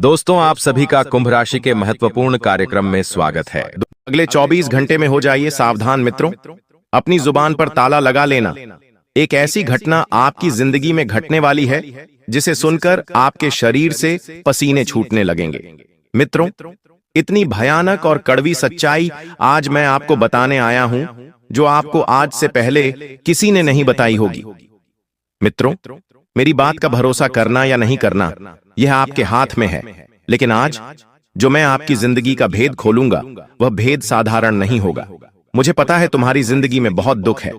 दोस्तों, आप सभी का कुंभ राशि के महत्वपूर्ण कार्यक्रम में स्वागत है। अगले 24 घंटे में हो जाइए सावधान मित्रों। अपनी जुबान पर ताला लगा लेना। एक ऐसी घटना आपकी जिंदगी में घटने वाली है जिसे सुनकर आपके शरीर से पसीने छूटने लगेंगे। मित्रों, इतनी भयानक और कड़वी सच्चाई आज मैं आपको बताने आया हूं जो आपको आज से पहले किसी ने नहीं बताई होगी। मित्रों, मेरी बात का भरोसा करना या नहीं करना यह आपके हाथ में है, लेकिन आज जो मैं आपकी जिंदगी का भेद खोलूंगा वह भेद साधारण नहीं होगा। मुझे पता है तुम्हारी जिंदगी में बहुत दुख है,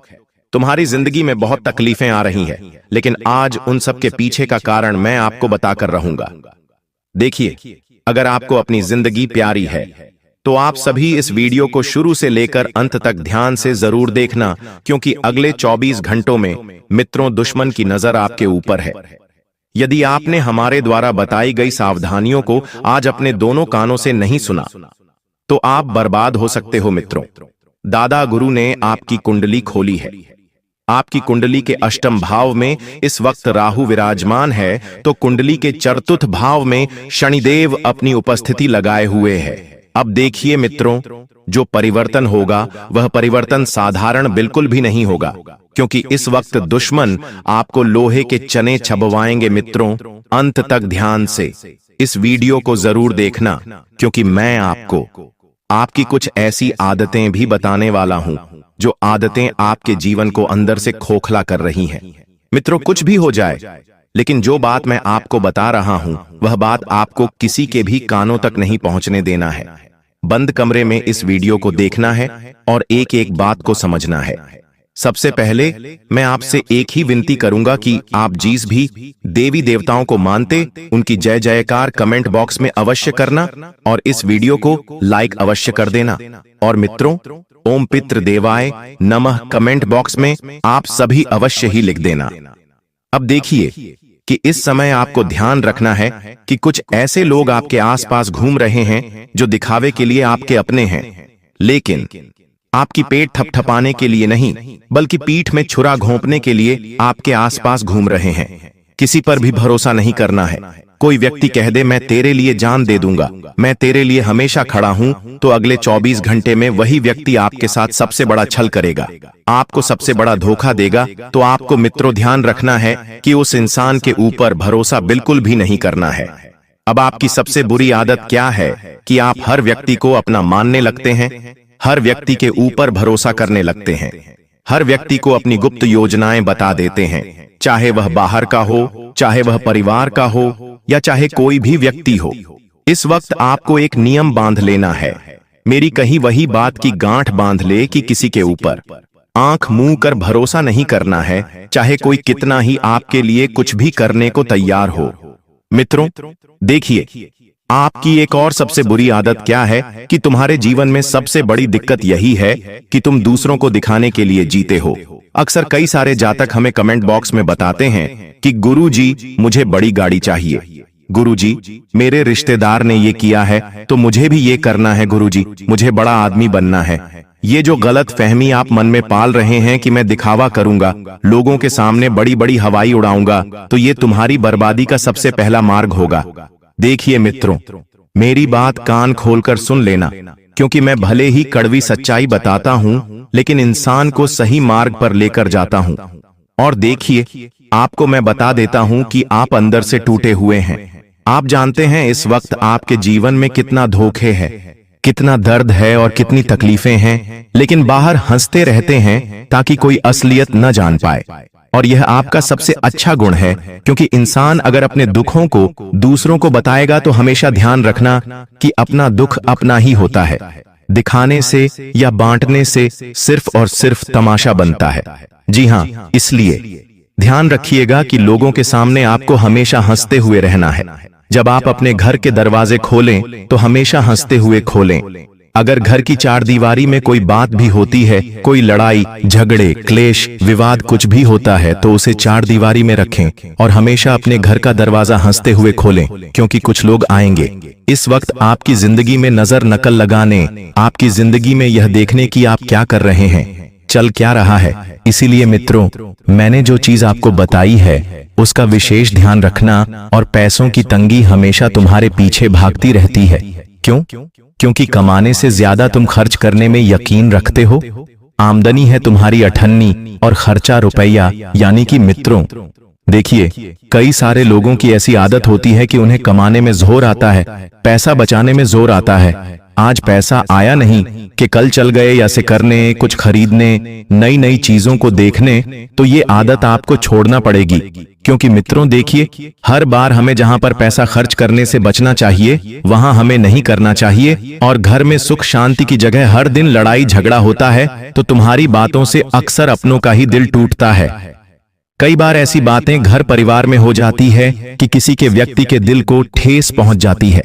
तुम्हारी जिंदगी में बहुत तकलीफें आ रही हैं, लेकिन आज उन सब के पीछे का कारण मैं आपको बताकर रहूंगा। देखिए, अगर आपको अपनी जिंदगी प्यारी है तो आप सभी इस वीडियो को शुरू से लेकर अंत तक ध्यान से जरूर देखना, क्योंकि अगले 24 घंटों में मित्रों दुश्मन की नजर आपके ऊपर है। यदि आपने हमारे द्वारा बताई गई सावधानियों को आज अपने दोनों कानों से नहीं सुना तो आप बर्बाद हो सकते हो। मित्रों, दादा गुरु ने आपकी कुंडली खोली है। आपकी कुंडली के अष्टम भाव में इस वक्त राहु विराजमान है, तो कुंडली के चतुर्थ भाव में शनिदेव अपनी उपस्थिति लगाए हुए है। अब देखिए मित्रों, जो परिवर्तन होगा वह परिवर्तन साधारण बिल्कुल भी नहीं होगा, क्योंकि इस वक्त दुश्मन आपको लोहे के चने चबवाएंगे। मित्रों, अंत तक ध्यान से इस वीडियो को जरूर देखना, क्योंकि मैं आपको आपकी कुछ ऐसी आदतें भी बताने वाला हूं जो आदतें आपके जीवन को अंदर से खोखला कर रही हैं। मित्रों, कुछ भी हो जाए, लेकिन जो बात मैं आपको बता रहा हूं वह बात आपको किसी के भी कानों तक नहीं पहुंचने देना है। बंद कमरे में इस वीडियो को देखना है और एक एक बात को समझना है। सबसे पहले मैं आपसे एक ही विनती करूंगा कि आप जिस भी देवी देवताओं को मानते उनकी जय जयकार कमेंट बॉक्स में अवश्य करना और इस वीडियो को लाइक अवश्य कर देना। और मित्रों, ओम पितृ देवाय नमः कमेंट बॉक्स में आप सभी अवश्य ही लिख देना। अब देखिए कि इस समय आपको ध्यान रखना है कि कुछ ऐसे लोग आपके आसपास घूम रहे हैं जो दिखावे के लिए आपके अपने हैं, लेकिन आपकी पेट थपथपाने के लिए नहीं, बल्कि पीठ में छुरा घोंपने के लिए आपके आसपास घूम रहे हैं। किसी पर भी भरोसा नहीं करना है। कोई व्यक्ति कह दे मैं तेरे लिए जान दे दूंगा, मैं तेरे लिए हमेशा खड़ा हूं, तो अगले 24 घंटे में वही व्यक्ति आपके साथ सबसे बड़ा छल करेगा, आपको सबसे बड़ा धोखा देगा। तो आपको मित्रों ध्यान रखना है कि उस इंसान के ऊपर भरोसा बिल्कुल भी नहीं करना है। अब आपकी सबसे बुरी आदत क्या है कि आप हर व्यक्ति को अपना मानने लगते हैं, हर व्यक्ति के ऊपर भरोसा करने लगते हैं, हर व्यक्ति को अपनी गुप्त योजनाएं बता देते हैं, चाहे वह बाहर का हो, चाहे वह परिवार का हो, या चाहे कोई भी व्यक्ति हो। इस वक्त आपको एक नियम बांध लेना है। मेरी कही वही बात की गांठ बांध ले कि किसी के ऊपर आंख मूंद कर भरोसा नहीं करना है, चाहे कोई कितना ही आपके लिए कुछ भी करने को तैयार हो। मित्रों, देखिए, आपकी एक और सबसे बुरी आदत क्या है कि तुम्हारे जीवन में सबसे बड़ी दिक्कत यही है कि तुम दूसरों को दिखाने के लिए जीते हो। अक्सर कई सारे जातक हमें कमेंट बॉक्स में बताते हैं कि गुरुजी मुझे बड़ी गाड़ी चाहिए, गुरुजी मेरे रिश्तेदार ने ये किया है तो मुझे भी ये करना है, गुरुजी मुझे बड़ा आदमी बनना है। ये जो गलत फहमी आप मन में पाल रहे हैं कि मैं दिखावा करूंगा, लोगों के सामने बड़ी बड़ी हवाई उड़ाऊंगा, तो ये तुम्हारी बर्बादी का सबसे पहला मार्ग होगा। देखिए मित्रों, मेरी बात कान खोलकर सुन लेना, क्योंकि मैं भले ही कड़वी सच्चाई बताता हूं, लेकिन इंसान को सही मार्ग पर लेकर जाता हूं। और देखिए, आपको मैं बता देता हूं कि आप अंदर से टूटे हुए हैं। आप जानते हैं इस वक्त आपके जीवन में कितना धोखे है, कितना दर्द है और कितनी तकलीफें हैं, लेकिन बाहर हंसते रहते हैं ताकि कोई असलियत न जान पाए। और यह आपका सबसे अच्छा गुण है, क्योंकि इंसान अगर अपने दुखों को दूसरों को बताएगा तो हमेशा ध्यान रखना कि अपना दुख अपना ही होता है। दिखाने से या बांटने से सिर्फ और सिर्फ तमाशा बनता है। जी हाँ, इसलिए ध्यान रखिएगा कि लोगों के सामने आपको हमेशा हंसते हुए रहना है। जब आप अपने घर के दरवाजे खोलें तो हमेशा हंसते हुए खोलें। अगर घर की चार दीवारी में कोई बात भी होती है, कोई लड़ाई झगड़े क्लेश विवाद कुछ भी होता है, तो उसे चार दीवारी में रखें और हमेशा अपने घर का दरवाजा हंसते हुए खोलें, क्योंकि कुछ लोग आएंगे इस वक्त आपकी जिंदगी में नजर नकल लगाने, आपकी जिंदगी में यह देखने की आप क्या कर रहे हैं। चल क्या रहा है। इसीलिए मित्रों, मैंने जो चीज आपको बताई है उसका विशेष ध्यान रखना। और पैसों की तंगी हमेशा तुम्हारे पीछे भागती रहती है। क्यों? क्योंकि कमाने से ज्यादा तुम खर्च करने में यकीन रखते हो। आमदनी है तुम्हारी अठन्नी और खर्चा रुपया, यानी कि मित्रों देखिए, कई सारे लोगों की ऐसी आदत होती है कि उन्हें कमाने में जोर आता है, पैसा बचाने में जोर आता है। आज पैसा आया नहीं कि कल चल गए या से करने, कुछ खरीदने, नई नई चीजों को देखने। तो ये आदत आपको छोड़ना पड़ेगी। क्योंकि मित्रों देखिए, हर बार हमें जहां पर पैसा खर्च करने से बचना चाहिए वहां हमें नहीं करना चाहिए। और घर में सुख शांति की जगह हर दिन लड़ाई झगड़ा होता है तो तुम्हारी बातों से अक्सर अपनों का ही दिल टूटता है। कई बार ऐसी बातें घर परिवार में हो जाती है कि किसी के व्यक्ति के दिल को ठेस पहुंच जाती है।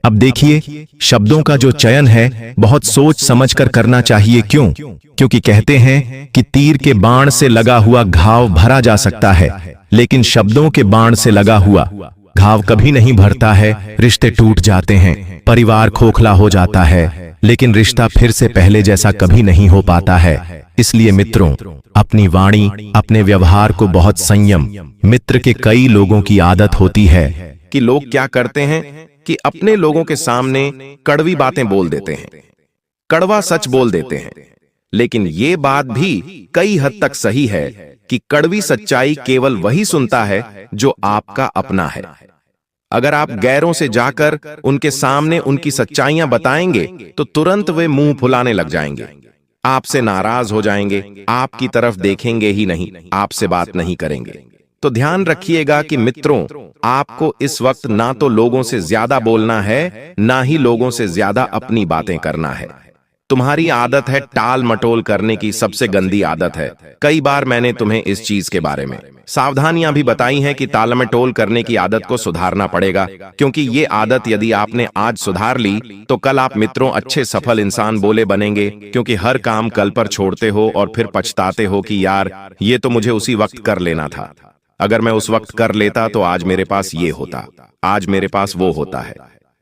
अब देखिए, शब्दों का जो चयन है बहुत सोच समझकर करना चाहिए। क्यों? क्योंकि कहते हैं कि तीर के बाण से लगा हुआ घाव भरा जा सकता है, लेकिन शब्दों के बाण से लगा हुआ घाव कभी नहीं भरता है। रिश्ते टूट जाते हैं, परिवार खोखला हो जाता है, लेकिन रिश्ता फिर से पहले जैसा कभी नहीं हो पाता है। इसलिए मित्रों, अपनी वाणी, अपने व्यवहार को बहुत संयम। मित्र के कई लोगों की आदत होती है कि लोग क्या करते हैं कि अपने लोगों के सामने कड़वी बातें बोल देते हैं, कड़वा सच बोल देते हैं। लेकिन ये बात भी कई हद तक सही है कि कड़वी सच्चाई केवल वही सुनता है जो आपका अपना है। अगर आप गैरों से जाकर उनके सामने उनकी सच्चाइयां बताएंगे तो तुरंत वे मुंह फुलाने लग जाएंगे, आपसे नाराज हो जाएंगे, आपकी तरफ देखेंगे ही नहीं, आपसे बात नहीं करेंगे। तो ध्यान रखिएगा कि मित्रों, आपको इस वक्त ना तो लोगों से ज्यादा बोलना है, ना ही लोगों से ज्यादा अपनी बातें करना है। तुम्हारी आदत है टाल मटोल करने की, सबसे गंदी आदत है। कई बार मैंने तुम्हें इस चीज के बारे में सावधानियां भी बताई हैं कि टाल मटोल करने की आदत को सुधारना पड़ेगा। क्योंकि ये आदत यदि आपने आज सुधार ली तो कल आप मित्रों अच्छे सफल इंसान बोले बनेंगे। क्योंकि हर काम कल पर छोड़ते हो और फिर पछताते हो कि यार ये तो मुझे उसी वक्त कर लेना था। अगर मैं उस वक्त कर लेता तो आज मेरे पास ये होता, आज मेरे पास वो होता है।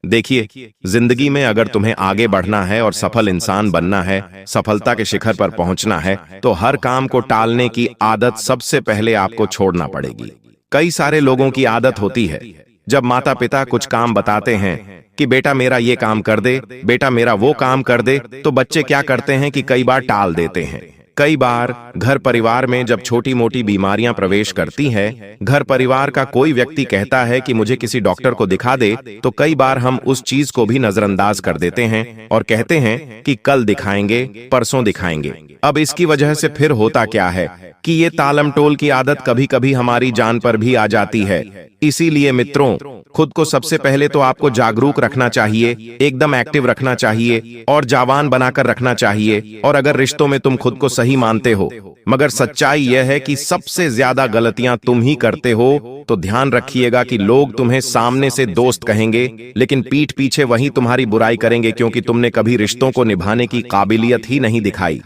देखिए, जिंदगी में अगर तुम्हें आगे बढ़ना है और सफल इंसान बनना है, सफलता के शिखर पर पहुंचना है, तो हर काम को टालने की आदत सबसे पहले आपको छोड़ना पड़ेगी। कई सारे लोगों की आदत होती है, जब माता पिता कुछ काम बताते हैं कि बेटा मेरा ये काम कर दे, बेटा मेरा वो काम कर दे, तो बच्चे क्या करते हैं कि कई बार टाल देते हैं। कई बार घर परिवार में जब छोटी मोटी बीमारियां प्रवेश करती हैं, घर परिवार का कोई व्यक्ति कहता है कि मुझे किसी डॉक्टर को दिखा दे, तो कई बार हम उस चीज को भी नजरअंदाज कर देते हैं और कहते हैं कि कल दिखाएंगे, परसों दिखाएंगे। अब इसकी वजह से फिर होता क्या है कि ये तालम टोल की आदत कभी कभी हमारी जान पर भी आ जाती है। इसीलिए मित्रों, खुद को सबसे पहले तो आपको जागरूक रखना चाहिए, एकदम एक्टिव रखना चाहिए और जवान बनाकर रखना चाहिए। और अगर रिश्तों में तुम खुद को सही मानते हो, मगर सच्चाई यह है कि सबसे ज्यादा गलतियां तुम ही करते हो, तो ध्यान रखिएगा कि लोग तुम्हें सामने से दोस्त कहेंगे, लेकिन पीठ पीछे वही तुम्हारी बुराई करेंगे, क्योंकि तुमने कभी रिश्तों को निभाने की काबिलियत ही नहीं दिखाई।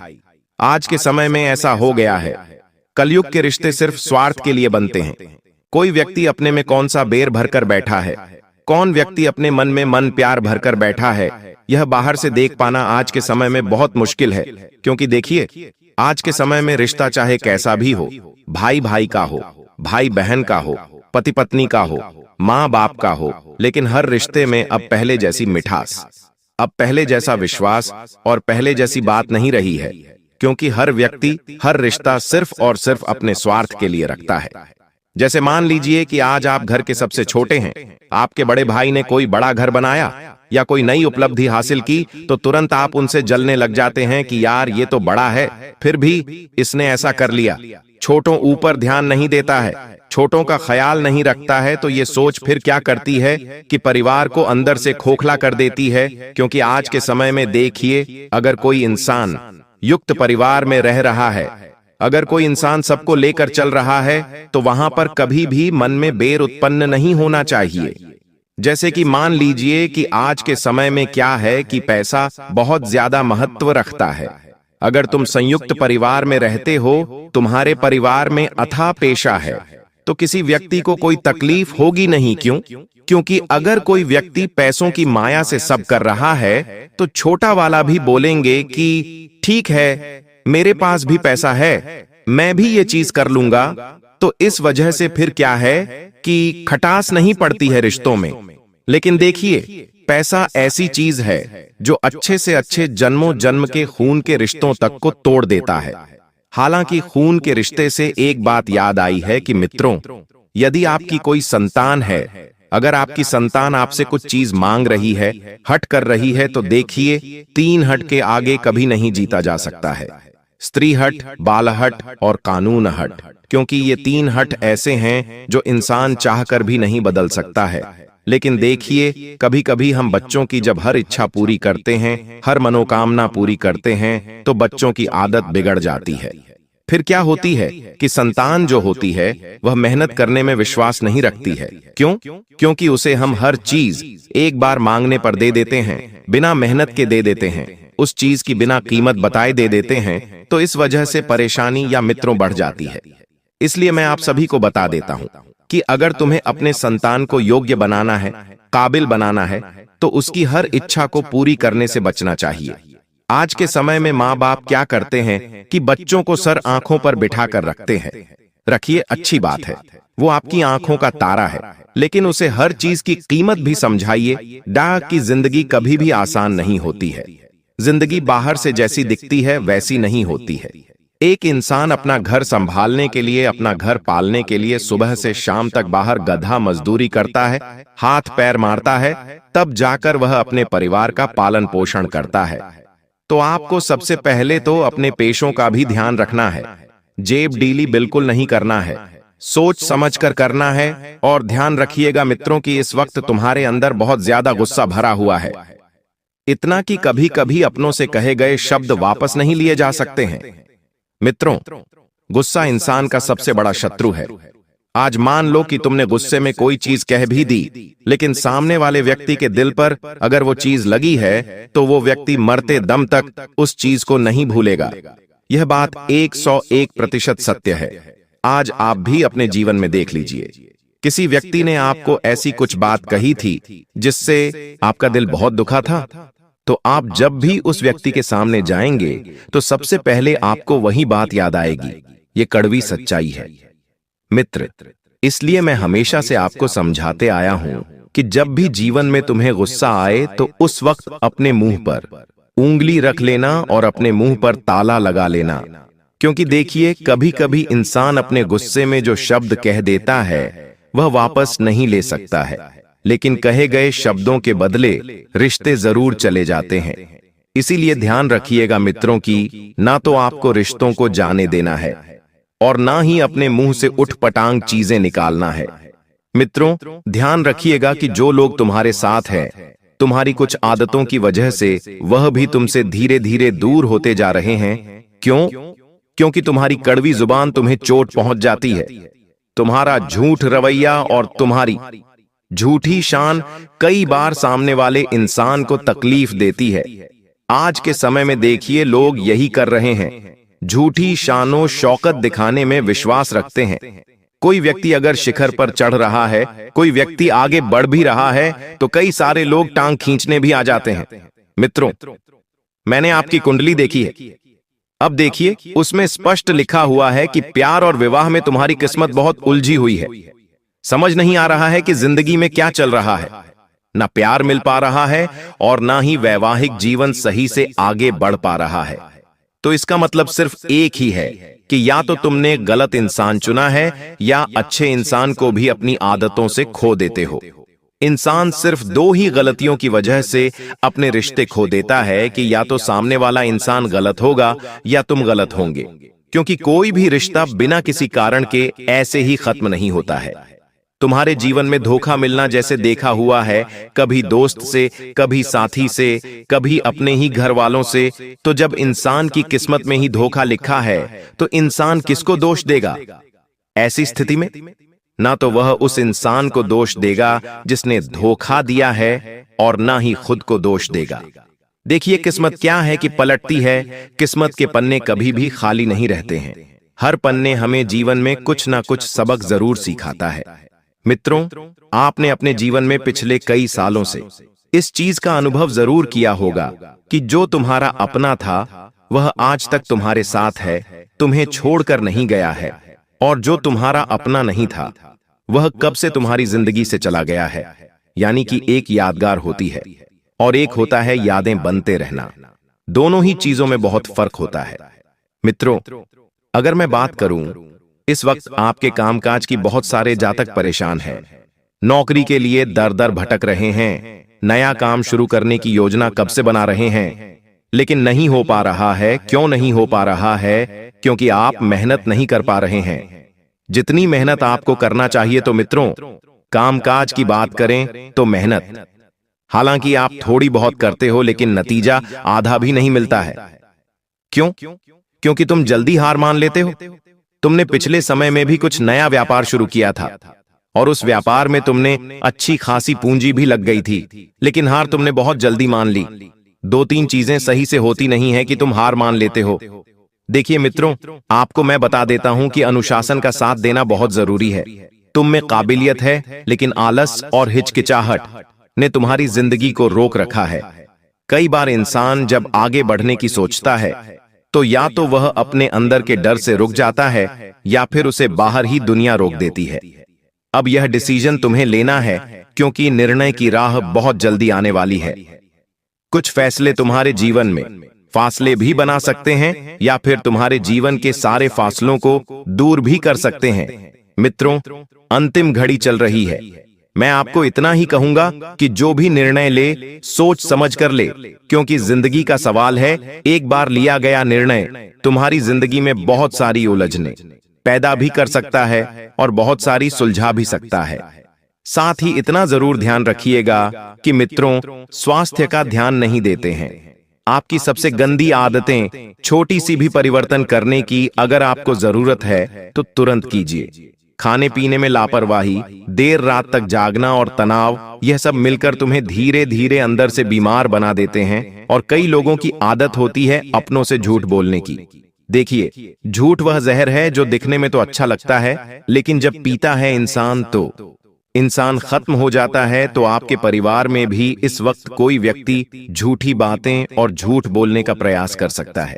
आज के समय में ऐसा हो गया है, कलयुग के रिश्ते सिर्फ स्वार्थ के लिए बनते हैं। कोई व्यक्ति अपने में कौन सा बेर भरकर बैठा है, कौन व्यक्ति अपने मन में मन प्यार भरकर बैठा है, यह बाहर से देख पाना आज के समय में बहुत मुश्किल है। क्योंकि देखिए, आज के समय में रिश्ता चाहे कैसा भी हो, भाई भाई का हो, भाई बहन का हो, पति पत्नी का हो, माँ बाप का हो, लेकिन हर रिश्ते में अब पहले जैसी मिठास, अब पहले जैसा विश्वास और पहले जैसी बात नहीं रही है। क्योंकि हर व्यक्ति हर रिश्ता सिर्फ और सिर्फ अपने स्वार्थ के लिए रखता है। जैसे मान लीजिए कि आज आप घर के सबसे छोटे हैं, आपके बड़े भाई ने कोई बड़ा घर बनाया या कोई नई उपलब्धि हासिल की, तो तुरंत आप उनसे जलने लग जाते हैं कि यार ये तो बड़ा है, फिर भी इसने ऐसा कर लिया। छोटों ऊपर ध्यान नहीं देता है, छोटों का ख्याल नहीं रखता है, तो ये सोच फिर क्या करती है कि परिवार को अंदर से खोखला कर देती है। क्योंकि आज के समय में देखिए, अगर कोई इंसान युक्त परिवार में रह रहा है, अगर कोई इंसान सबको लेकर चल रहा है, तो वहां पर कभी भी मन में बैर उत्पन्न नहीं होना चाहिए। जैसे कि मान लीजिए कि आज के समय में क्या है कि पैसा बहुत ज्यादा महत्व रखता है। अगर तुम संयुक्त परिवार में रहते हो, तुम्हारे परिवार में अथाह पेशा है, तो किसी व्यक्ति को कोई तकलीफ होगी नहीं। क्यों? क्योंकि अगर कोई व्यक्ति पैसों की माया से सब कर रहा है, तो छोटा वाला भी बोलेंगे कि ठीक है, मेरे पास भी पैसा है, मैं भी ये चीज कर लूंगा, तो इस वजह से फिर क्या है कि खटास नहीं पड़ती है रिश्तों में। लेकिन देखिए, पैसा ऐसी चीज है जो अच्छे से अच्छे जन्मों जन्म के खून के रिश्तों तक को तोड़ देता है। हालांकि खून के रिश्ते से एक बात याद आई है कि मित्रों, यदि आपकी कोई संतान है, अगर आपकी संतान आपसे कुछ चीज मांग रही है, हट कर रही है, तो देखिए 3 हट के आगे कभी नहीं जीता जा सकता है। स्त्री हट, बाल हट और कानून हट, क्योंकि ये 3 हट ऐसे हैं जो इंसान चाहकर भी नहीं बदल सकता है। लेकिन देखिए, कभी कभी हम बच्चों की जब हर इच्छा पूरी करते हैं, हर मनोकामना पूरी करते हैं, तो बच्चों की आदत बिगड़ जाती है। फिर क्या होती है कि संतान जो होती है वह मेहनत करने में विश्वास नहीं रखती है। क्यों? क्योंकि उसे हम हर चीज एक बार मांगने पर दे देते हैं, बिना मेहनत के दे देते हैं, उस चीज की बिना कीमत बताए दे देते हैं, तो इस वजह से परेशानी या मित्रों बढ़ जाती है। इसलिए मैं आप सभी को बता देता हूं कि अगर तुम्हें अपने संतान को योग्य बनाना है, काबिल बनाना है, तो उसकी हर इच्छा को पूरी करने से बचना चाहिए। आज के समय में माँ बाप क्या करते हैं कि बच्चों को सर आंखों पर बिठा कर रखते हैं। रखिए, अच्छी बात है, वो आपकी आंखों का तारा है, लेकिन उसे हर चीज की कीमत भी समझाइए। डाक की जिंदगी कभी भी आसान नहीं होती है। जिंदगी बाहर से जैसी दिखती है वैसी नहीं होती है। एक इंसान अपना घर संभालने के लिए, अपना घर पालने के लिए सुबह से शाम तक बाहर गधा मजदूरी करता है, हाथ पैर मारता है, तब जाकर वह अपने परिवार का पालन पोषण करता है। तो आपको सबसे पहले तो अपने पेशों का भी ध्यान रखना है। जेब डीली बिल्कुल नहीं करना है, सोच समझ कर करना है। और ध्यान रखिएगा मित्रों कि इस वक्त तुम्हारे अंदर बहुत ज्यादा गुस्सा भरा हुआ है, इतना कि कभी कभी अपनों से कहे गए शब्द वापस नहीं लिए जा सकते हैं। मित्रों, गुस्सा इंसान का सबसे बड़ा शत्रु है। आज मान लो कि तुमने गुस्से में कोई चीज कह भी दी, लेकिन सामने वाले व्यक्ति के दिल पर अगर वो चीज लगी है, तो वो व्यक्ति मरते दम तक उस चीज को नहीं भूलेगा। यह बात 101% सत्य है। आज आप भी अपने जीवन में देख लीजिए, किसी व्यक्ति ने आपको ऐसी कुछ बात कही थी जिससे आपका दिल बहुत दुखा था, तो आप जब भी उस व्यक्ति के सामने जाएंगे तो सबसे पहले आपको वही बात याद आएगी। ये कड़वी सच्चाई है मित्र। इसलिए मैं हमेशा से आपको समझाते आया हूं कि जब भी जीवन में तुम्हें गुस्सा आए तो उस वक्त अपने मुंह पर उंगली रख लेना और अपने मुंह पर ताला लगा लेना। क्योंकि देखिए, कभी कभी इंसान अपने गुस्से में जो शब्द कह देता है वह वापस नहीं ले सकता है, लेकिन कहे गए शब्दों के बदले रिश्ते जरूर चले जाते हैं। इसीलिए ध्यान रखिएगा मित्रों कि ना तो आपको रिश्तों को जाने देना है और ना ही अपने मुंह से उठपटांग चीजें निकालना है। मित्रों, ध्यान रखिएगा कि जो लोग तुम्हारे साथ हैं, तुम्हारी कुछ आदतों की वजह से वह भी तुमसे धीरे धीरे दूर होते जा रहे हैं। क्यों? क्योंकि तुम्हारी कड़वी जुबान तुम्हें चोट पहुंच जाती है। तुम्हारा झूठ रवैया और तुम्हारी झूठी शान कई बार सामने वाले इंसान को तकलीफ देती है। आज के समय में देखिए, लोग यही कर रहे हैं, झूठी शानो शौकत दिखाने में विश्वास रखते हैं। कोई व्यक्ति अगर शिखर पर चढ़ रहा है, कोई व्यक्ति आगे बढ़ भी रहा है, तो कई सारे लोग टांग खींचने भी आ जाते हैं। मित्रों, मैंने आपकी कुंडली देखी है। अब देखिए, उसमें स्पष्ट लिखा हुआ है कि प्यार और विवाह में तुम्हारी किस्मत बहुत उलझी हुई है। समझ नहीं आ रहा है कि जिंदगी में क्या चल रहा है। ना प्यार मिल पा रहा है और ना ही वैवाहिक जीवन सही से आगे बढ़ पा रहा है। तो इसका मतलब सिर्फ एक ही है कि या तो तुमने गलत इंसान चुना है या अच्छे इंसान को भी अपनी आदतों से खो देते हो। इंसान सिर्फ 2 ही गलतियों की वजह से अपने रिश्ते खो देता है कि या तो सामने वाला इंसान गलत होगा या तुम गलत होंगे। क्योंकि कोई भी रिश्ता बिना किसी कारण के ऐसे ही खत्म नहीं होता है। तुम्हारे जीवन में धोखा मिलना जैसे देखा हुआ है, कभी दोस्त से, कभी साथी से, कभी अपने ही घर वालों से। तो जब इंसान की किस्मत में ही धोखा लिखा है तो इंसान किसको दोष देगा? ऐसी स्थिति में ना तो वह उस इंसान को दोष देगा जिसने धोखा दिया है और ना ही खुद को दोष देगा। देखिए, किस्मत क्या है कि पलटती है। किस्मत के पन्ने कभी भी खाली नहीं रहते हैं। हर पन्ने हमें जीवन में कुछ ना कुछ सबक जरूर सिखाता है। मित्रों, आपने अपने जीवन में पिछले कई सालों से इस चीज का अनुभव जरूर किया होगा कि जो तुम्हारा अपना था वह आज तक तुम्हारे साथ है, तुम्हें छोड़कर नहीं गया है। और जो तुम्हारा अपना नहीं था वह कब से तुम्हारी जिंदगी से चला गया है। यानी कि एक यादगार होती है और एक होता है यादें बनते रहना। दोनों ही चीजों में बहुत फर्क होता है। मित्रों, अगर मैं बात करूं, इस वक्त आपके कामकाज की बहुत सारे जातक परेशान हैं। नौकरी के लिए दर दर भटक रहे हैं, नया काम शुरू करने की योजना कब से बना रहे हैं, लेकिन नहीं हो पा रहा है। क्यों नहीं हो पा रहा है? क्योंकि आप मेहनत नहीं कर पा रहे हैं जितनी मेहनत आपको करना चाहिए। तो मित्रों, कामकाज की बात करें तो मेहनत, हालांकि आप थोड़ी बहुत करते हो, लेकिन नतीजा आधा भी नहीं मिलता है। क्यों? क्योंकि तुम जल्दी हार मान लेते हो। तुमने पिछले समय में भी कुछ नया व्यापार शुरू किया था और उस व्यापार में तुमने अच्छी खासी पूंजी भी लग गई थी, लेकिन हार तुमने बहुत जल्दी मान ली। दो तीन चीजें सही से होती नहीं है कि तुम हार मान लेते हो। देखिए मित्रों, आपको मैं बता देता हूं कि अनुशासन का साथ देना बहुत जरूरी है। तुम में काबिलियत है, लेकिन आलस और हिचकिचाहट ने तुम्हारी जिंदगी को रोक रखा है। कई बार इंसान जब आगे बढ़ने की सोचता है तो या तो वह अपने अंदर के डर से रुक जाता है या फिर उसे बाहर ही दुनिया रोक देती है। अब यह डिसीजन तुम्हें लेना है, क्योंकि निर्णय की राह बहुत जल्दी आने वाली है। कुछ फैसले तुम्हारे जीवन में फासले भी बना सकते हैं या फिर तुम्हारे जीवन के सारे फासलों को दूर भी कर सकते हैं। मित्रों, अंतिम घड़ी चल रही है। मैं आपको इतना ही कहूंगा कि जो भी निर्णय ले, सोच समझ कर ले, क्योंकि जिंदगी का सवाल है। एक बार लिया गया निर्णय तुम्हारी जिंदगी में बहुत सारी उलझनें पैदा भी कर सकता है और बहुत सारी सुलझा भी सकता है। साथ ही इतना जरूर ध्यान रखिएगा कि मित्रों, स्वास्थ्य का ध्यान नहीं देते हैं। आपकी सबसे गंदी आदतें छोटी सी भी परिवर्तन करने की अगर आपको जरूरत है तो तुरंत कीजिए। खाने पीने में लापरवाही, देर रात तक जागना और तनाव, यह सब मिलकर तुम्हें धीरे धीरे अंदर से बीमार बना देते हैं। और कई लोगों की आदत होती है अपनों से झूठ बोलने की। देखिए, झूठ वह जहर है जो दिखने में तो अच्छा लगता है, लेकिन जब पीता है इंसान तो इंसान खत्म हो जाता है। तो आपके परिवार में भी इस वक्त कोई व्यक्ति झूठी बातें और झूठ बोलने का प्रयास कर सकता है।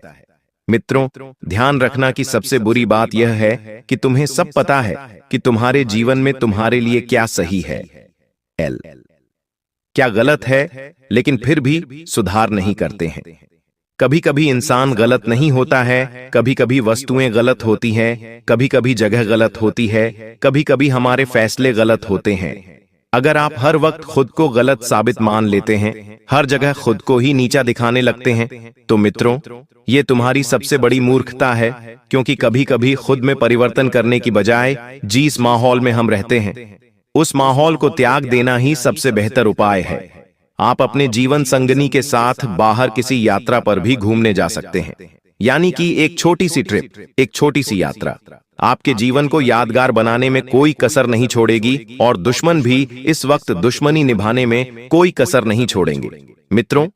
मित्रों, ध्यान रखना कि सबसे बुरी बात यह है कि तुम्हें सब पता है कि तुम्हारे जीवन में तुम्हारे लिए क्या सही है, क्या गलत है, लेकिन फिर भी सुधार नहीं करते हैं। कभी कभी इंसान गलत नहीं होता है, कभी कभी वस्तुएं गलत होती हैं, कभी कभी जगह गलत होती है, कभी कभी हमारे फैसले गलत होते हैं। अगर आप हर वक्त खुद को गलत साबित मान लेते हैं, हर जगह खुद को ही नीचा दिखाने लगते हैं, तो मित्रों, ये तुम्हारी सबसे बड़ी मूर्खता है। क्योंकि कभी कभी खुद में परिवर्तन करने की बजाय जिस माहौल में हम रहते हैं उस माहौल को त्याग देना ही सबसे बेहतर उपाय है। आप अपने जीवन संगनी के साथ बाहर किसी यात्रा पर भी घूमने जा सकते हैं। यानी कि एक छोटी सी ट्रिप, एक छोटी सी यात्रा आपके जीवन को यादगार बनाने में कोई कसर नहीं छोड़ेगी और दुश्मन भी इस वक्त दुश्मनी निभाने में कोई कसर नहीं छोड़ेंगे। मित्रों,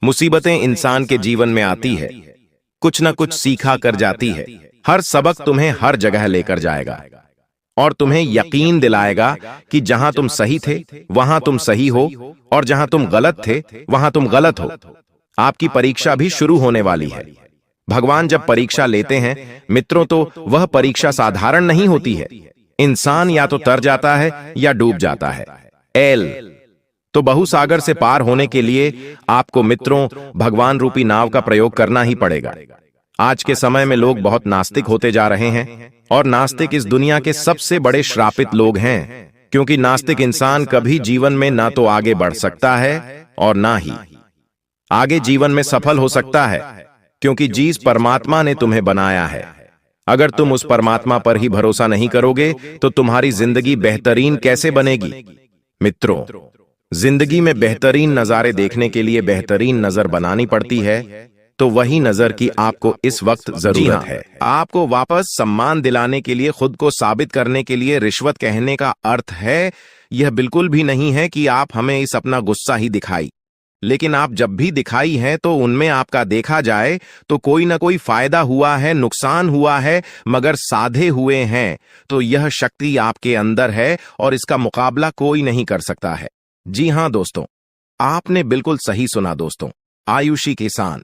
मुसीबतें इंसान के जीवन में आती है, कुछ ना कुछ सीखा कर जाती है। हर सबक तुम्हें हर जगह लेकर जाएगा और तुम्हें यकीन दिलाएगा कि जहां तुम सही थे वहां तुम सही हो और जहां तुम गलत थे वहां तुम गलत हो। आपकी परीक्षा भी शुरू होने वाली है। भगवान जब परीक्षा लेते हैं मित्रों, तो वह परीक्षा साधारण नहीं होती है। इंसान या तो तर जाता है या डूब जाता है। तो बहुसागर से पार होने के लिए आपको मित्रों भगवान रूपी नाव का प्रयोग करना ही पड़ेगा। आज के समय में लोग बहुत नास्तिक होते जा रहे हैं और नास्तिक इस दुनिया के सबसे बड़े श्रापित लोग हैं, क्योंकि नास्तिक इंसान कभी जीवन में ना तो आगे बढ़ सकता है और ना ही आगे जीवन में सफल हो सकता है, क्योंकि जिस परमात्मा ने तुम्हें बनाया है, अगर तुम उस परमात्मा पर ही भरोसा नहीं करोगे तो तुम्हारी जिंदगी बेहतरीन कैसे बनेगी। मित्रों, जिंदगी में बेहतरीन नजारे देखने के लिए बेहतरीन नजर बनानी पड़ती है, तो वही नजर की आपको इस वक्त जरूरत है। आपको वापस सम्मान दिलाने के लिए, खुद को साबित करने के लिए रिश्वत कहने का अर्थ है यह बिल्कुल भी नहीं है कि आप हमें इस अपना गुस्सा ही दिखाई, लेकिन आप जब भी दिखाई हैं तो उनमें आपका देखा जाए तो कोई ना कोई फायदा हुआ है, नुकसान हुआ है, मगर साधे हुए हैं तो यह शक्ति आपके अंदर है और इसका मुकाबला कोई नहीं कर सकता है। जी हां दोस्तों, आपने बिल्कुल सही सुना दोस्तों। आयुषी किसान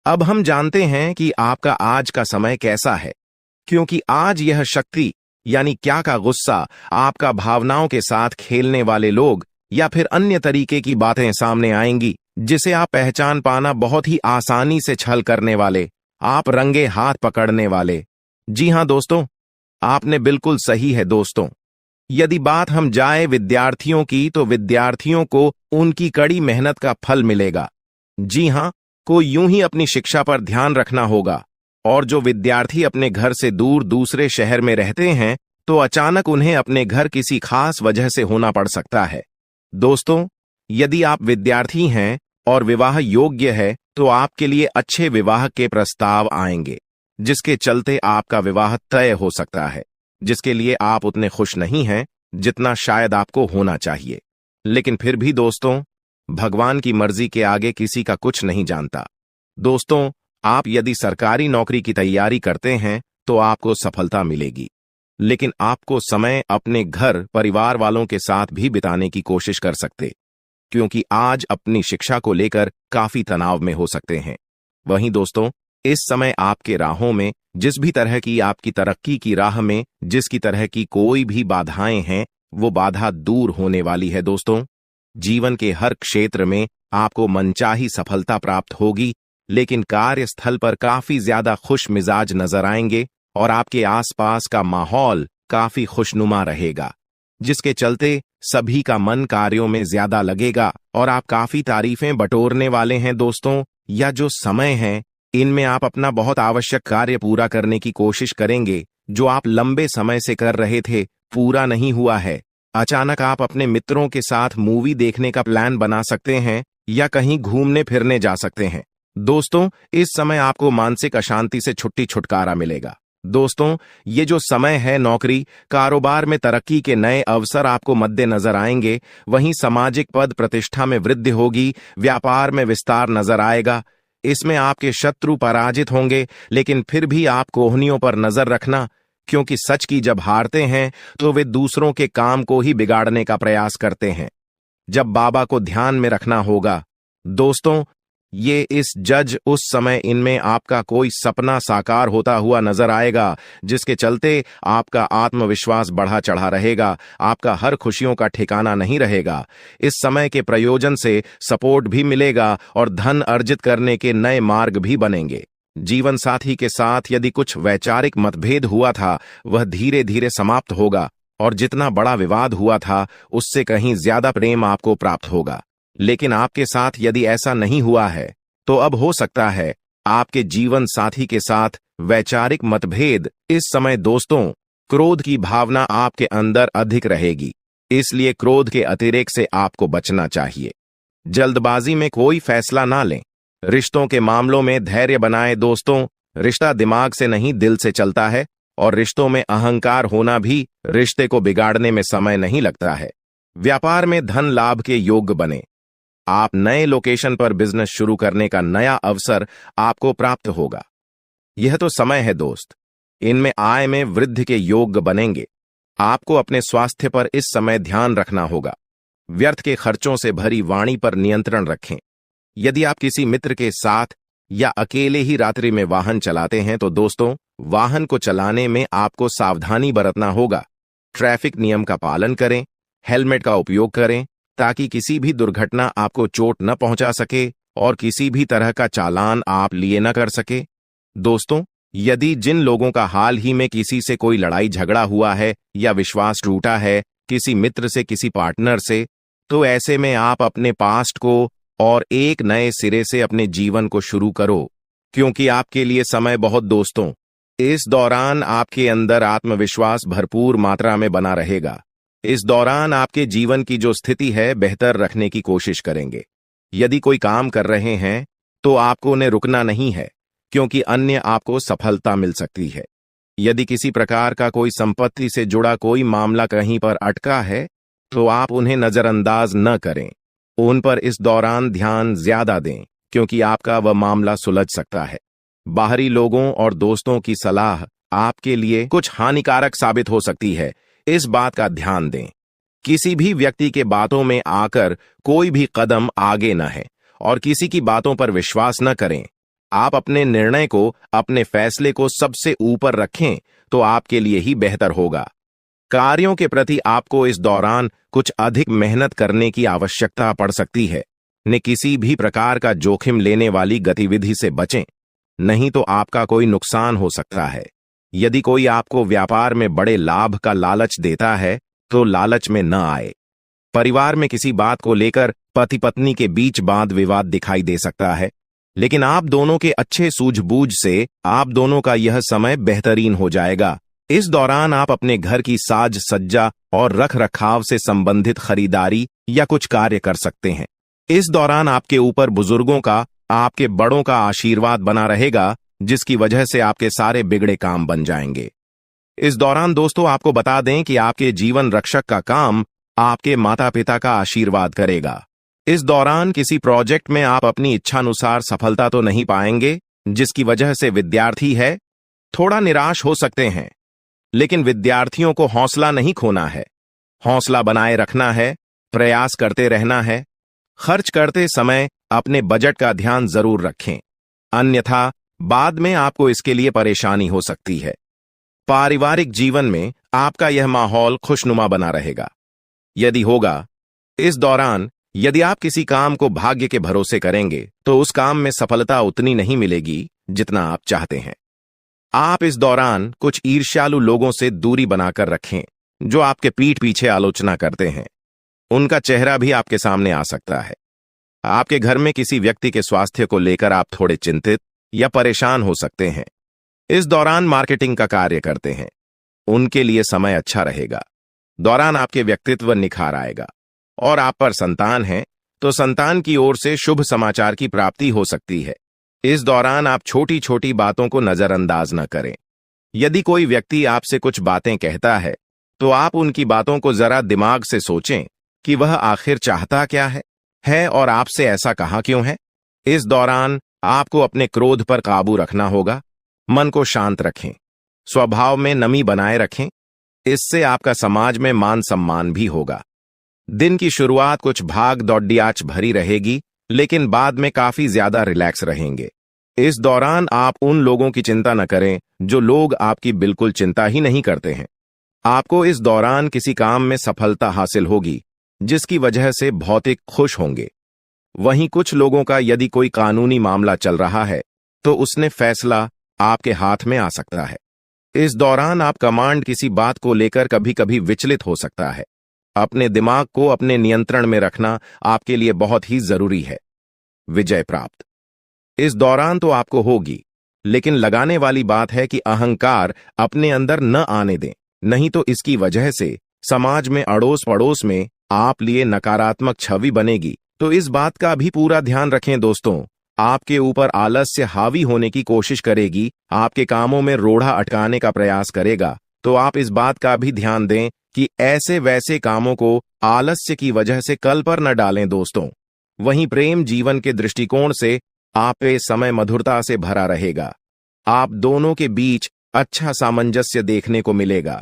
अब हम जानते हैं कि आपका आज का समय कैसा है, क्योंकि आज यह शक्ति यानी क्या का गुस्सा, आपका भावनाओं के साथ खेलने वाले लोग या फिर अन्य तरीके की बातें सामने आएंगी जिसे आप पहचान पाना बहुत ही आसानी से छल करने वाले, आप रंगे हाथ पकड़ने वाले। जी हां दोस्तों, आपने बिल्कुल सही है दोस्तों। यदि बात हम जाए विद्यार्थियों की, तो विद्यार्थियों को उनकी कड़ी मेहनत का फल मिलेगा। जी हां, को यूं ही अपनी शिक्षा पर ध्यान रखना होगा। और जो विद्यार्थी अपने घर से दूर दूसरे शहर में रहते हैं, तो अचानक उन्हें अपने घर किसी खास वजह से होना पड़ सकता है। दोस्तों, यदि आप विद्यार्थी हैं और विवाह योग्य है, तो आपके लिए अच्छे विवाह के प्रस्ताव आएंगे, जिसके चलते आपका विवाह तय हो सकता है, जिसके लिए आप उतने खुश नहीं हैं जितना शायद आपको होना चाहिए। लेकिन फिर भी दोस्तों, भगवान की मर्जी के आगे किसी का कुछ नहीं जानता। दोस्तों, आप यदि सरकारी नौकरी की तैयारी करते हैं तो आपको सफलता मिलेगी, लेकिन आपको समय अपने घर परिवार वालों के साथ भी बिताने की कोशिश कर सकते, क्योंकि आज अपनी शिक्षा को लेकर काफी तनाव में हो सकते हैं। वहीं दोस्तों, इस समय आपके राहों में जिस भी तरह की आपकी तरक्की की राह में जिसकी तरह की कोई भी बाधाएं हैं, वो बाधा दूर होने वाली है। दोस्तों, जीवन के हर क्षेत्र में आपको मनचाही सफलता प्राप्त होगी, लेकिन कार्यस्थल पर काफी ज्यादा खुश मिजाज नजर आएंगे और आपके आसपास का माहौल काफी खुशनुमा रहेगा, जिसके चलते सभी का मन कार्यों में ज्यादा लगेगा और आप काफी तारीफें बटोरने वाले हैं। दोस्तों, यह जो समय है, इनमें आप अपना बहुत आवश्यक कार्य पूरा करने की कोशिश करेंगे, जो आप लंबे समय से कर रहे थे, पूरा नहीं हुआ है। अचानक आप अपने मित्रों के साथ मूवी देखने का प्लान बना सकते हैं या कहीं घूमने फिरने जा सकते हैं। दोस्तों, इस समय आपको मानसिक अशांति से छुटकारा मिलेगा। दोस्तों, ये जो समय है, नौकरी कारोबार में तरक्की के नए अवसर आपको मद्देनजर आएंगे, वहीं सामाजिक पद प्रतिष्ठा में वृद्धि होगी, व्यापार में विस्तार नजर आएगा। इसमें आपके शत्रु पराजित होंगे, लेकिन फिर भी आप कोहनियों पर नजर रखना, क्योंकि सच की जब हारते हैं तो वे दूसरों के काम को ही बिगाड़ने का प्रयास करते हैं। जब बाबा को ध्यान में रखना होगा। दोस्तों, ये इस जज उस समय इनमें आपका कोई सपना साकार होता हुआ नजर आएगा, जिसके चलते आपका आत्मविश्वास बढ़ा चढ़ा रहेगा, आपका हर खुशियों का ठिकाना नहीं रहेगा। इस समय के प्रयोजन से सपोर्ट भी मिलेगा और धन अर्जित करने के नए मार्ग भी बनेंगे। जीवन साथी के साथ यदि कुछ वैचारिक मतभेद हुआ था, वह धीरे धीरे समाप्त होगा और जितना बड़ा विवाद हुआ था, उससे कहीं ज्यादा प्रेम आपको प्राप्त होगा। लेकिन आपके साथ यदि ऐसा नहीं हुआ है, तो अब हो सकता है आपके जीवन साथी के साथ वैचारिक मतभेद। इस समय दोस्तों, क्रोध की भावना आपके अंदर अधिक रहेगी, इसलिए क्रोध के अतिरेक से आपको बचना चाहिए। जल्दबाजी में कोई फैसला ना लें। रिश्तों के मामलों में धैर्य बनाएं। दोस्तों, रिश्ता दिमाग से नहीं दिल से चलता है और रिश्तों में अहंकार होना भी रिश्ते को बिगाड़ने में समय नहीं लगता है। व्यापार में धन लाभ के योग्य बने। आप नए लोकेशन पर बिजनेस शुरू करने का नया अवसर आपको प्राप्त होगा। यह तो समय है दोस्त, इनमें आय में वृद्धि के योग्य बनेंगे। आपको अपने स्वास्थ्य पर इस समय ध्यान रखना होगा। व्यर्थ के खर्चों से भरी वाणी पर नियंत्रण रखें। यदि आप किसी मित्र के साथ या अकेले ही रात्रि में वाहन चलाते हैं, तो दोस्तों, वाहन को चलाने में आपको सावधानी बरतना होगा। ट्रैफिक नियम का पालन करें, हेलमेट का उपयोग करें, ताकि किसी भी दुर्घटना आपको चोट न पहुंचा सके और किसी भी तरह का चालान आप लिए न कर सके। दोस्तों, यदि जिन लोगों का हाल ही में किसी से कोई लड़ाई झगड़ा हुआ है या विश्वास टूटा है, किसी मित्र से, किसी पार्टनर से, तो ऐसे में आप अपने पास्ट को और एक नए सिरे से अपने जीवन को शुरू करो, क्योंकि आपके लिए समय बहुत दोस्तों, इस दौरान आपके अंदर आत्मविश्वास भरपूर मात्रा में बना रहेगा। इस दौरान आपके जीवन की जो स्थिति है, बेहतर रखने की कोशिश करेंगे। यदि कोई काम कर रहे हैं, तो आपको उन्हें रुकना नहीं है, क्योंकि अन्य आपको सफलता मिल सकती है। यदि किसी प्रकार का कोई संपत्ति से जुड़ा कोई मामला कहीं पर अटका है, तो आप उन्हें नजरअंदाज न करें। उन पर इस दौरान ध्यान ज्यादा दें, क्योंकि आपका वह मामला सुलझ सकता है। बाहरी लोगों और दोस्तों की सलाह आपके लिए कुछ हानिकारक साबित हो सकती है, इस बात का ध्यान दें। किसी भी व्यक्ति के बातों में आकर कोई भी कदम आगे न है और किसी की बातों पर विश्वास न करें। आप अपने निर्णय को, अपने फैसले को सबसे ऊपर रखें तो आपके लिए ही बेहतर होगा। कार्यों के प्रति आपको इस दौरान कुछ अधिक मेहनत करने की आवश्यकता पड़ सकती है। ने किसी भी प्रकार का जोखिम लेने वाली गतिविधि से बचें, नहीं तो आपका कोई नुकसान हो सकता है। यदि कोई आपको व्यापार में बड़े लाभ का लालच देता है तो लालच में न आए। परिवार में किसी बात को लेकर पति पत्नी के बीच वाद विवाद दिखाई दे सकता है, लेकिन आप दोनों के अच्छे सूझबूझ से आप दोनों का यह समय बेहतरीन हो जाएगा। इस दौरान आप अपने घर की साज सज्जा और रख रखाव से संबंधित खरीदारी या कुछ कार्य कर सकते हैं। इस दौरान आपके ऊपर बुजुर्गों का, आपके बड़ों का आशीर्वाद बना रहेगा, जिसकी वजह से आपके सारे बिगड़े काम बन जाएंगे। इस दौरान दोस्तों आपको बता दें कि आपके जीवन रक्षक का काम आपके माता पिता का आशीर्वाद करेगा। इस दौरान किसी प्रोजेक्ट में आप अपनी इच्छानुसार सफलता तो नहीं पाएंगे, जिसकी वजह से विद्यार्थी है थोड़ा निराश हो सकते हैं, लेकिन विद्यार्थियों को हौसला नहीं खोना है, हौसला बनाए रखना है, प्रयास करते रहना है। खर्च करते समय अपने बजट का ध्यान जरूर रखें, अन्यथा बाद में आपको इसके लिए परेशानी हो सकती है। पारिवारिक जीवन में आपका यह माहौल खुशनुमा बना रहेगा। यदि होगा, इस दौरान यदि आप किसी काम को भाग्य के भरोसे करेंगे तो उस काम में सफलता उतनी नहीं मिलेगी जितना आप चाहते हैं। आप इस दौरान कुछ ईर्ष्यालु लोगों से दूरी बनाकर रखें जो आपके पीठ पीछे आलोचना करते हैं। उनका चेहरा भी आपके सामने आ सकता है। आपके घर में किसी व्यक्ति के स्वास्थ्य को लेकर आप थोड़े चिंतित या परेशान हो सकते हैं। इस दौरान मार्केटिंग का कार्य करते हैं, उनके लिए समय अच्छा रहेगा। दौरान आपके व्यक्तित्व निखार आएगा। और आप पर संतान है तो संतान की ओर से शुभ समाचार की प्राप्ति हो सकती है। इस दौरान आप छोटी छोटी बातों को नजरअंदाज न करें। यदि कोई व्यक्ति आपसे कुछ बातें कहता है तो आप उनकी बातों को जरा दिमाग से सोचें कि वह आखिर चाहता क्या है और आपसे ऐसा कहा क्यों है। इस दौरान आपको अपने क्रोध पर काबू रखना होगा। मन को शांत रखें, स्वभाव में नमी बनाए रखें, इससे आपका समाज में मान सम्मान भी होगा। दिन की शुरुआत कुछ भाग दौड़ियाच भरी रहेगी, लेकिन बाद में काफी ज्यादा रिलैक्स रहेंगे। इस दौरान आप उन लोगों की चिंता न करें जो लोग आपकी बिल्कुल चिंता ही नहीं करते हैं। आपको इस दौरान किसी काम में सफलता हासिल होगी, जिसकी वजह से भौतिक खुश होंगे। वहीं कुछ लोगों का यदि कोई कानूनी मामला चल रहा है तो उसने फैसला आपके हाथ में आ सकता है। इस दौरान आप कमांड किसी बात को लेकर कभी कभी विचलित हो सकता है। अपने दिमाग को अपने नियंत्रण में रखना आपके लिए बहुत ही जरूरी है। विजय प्राप्त इस दौरान तो आपको होगी, लेकिन लगाने वाली बात है कि अहंकार अपने अंदर न आने दें, नहीं तो इसकी वजह से समाज में अड़ोस पड़ोस में आप लिए नकारात्मक छवि बनेगी। तो इस बात का भी पूरा ध्यान रखें दोस्तों। आपके ऊपर आलस्य हावी होने की कोशिश करेगी, आपके कामों में रोड़ा अटकाने का प्रयास करेगा। तो आप इस बात का भी ध्यान दें कि ऐसे वैसे कामों को आलस्य की वजह से कल पर न डालें दोस्तों। वहीं प्रेम जीवन के दृष्टिकोण से आप पे समय मधुरता से भरा रहेगा। आप दोनों के बीच अच्छा सामंजस्य देखने को मिलेगा।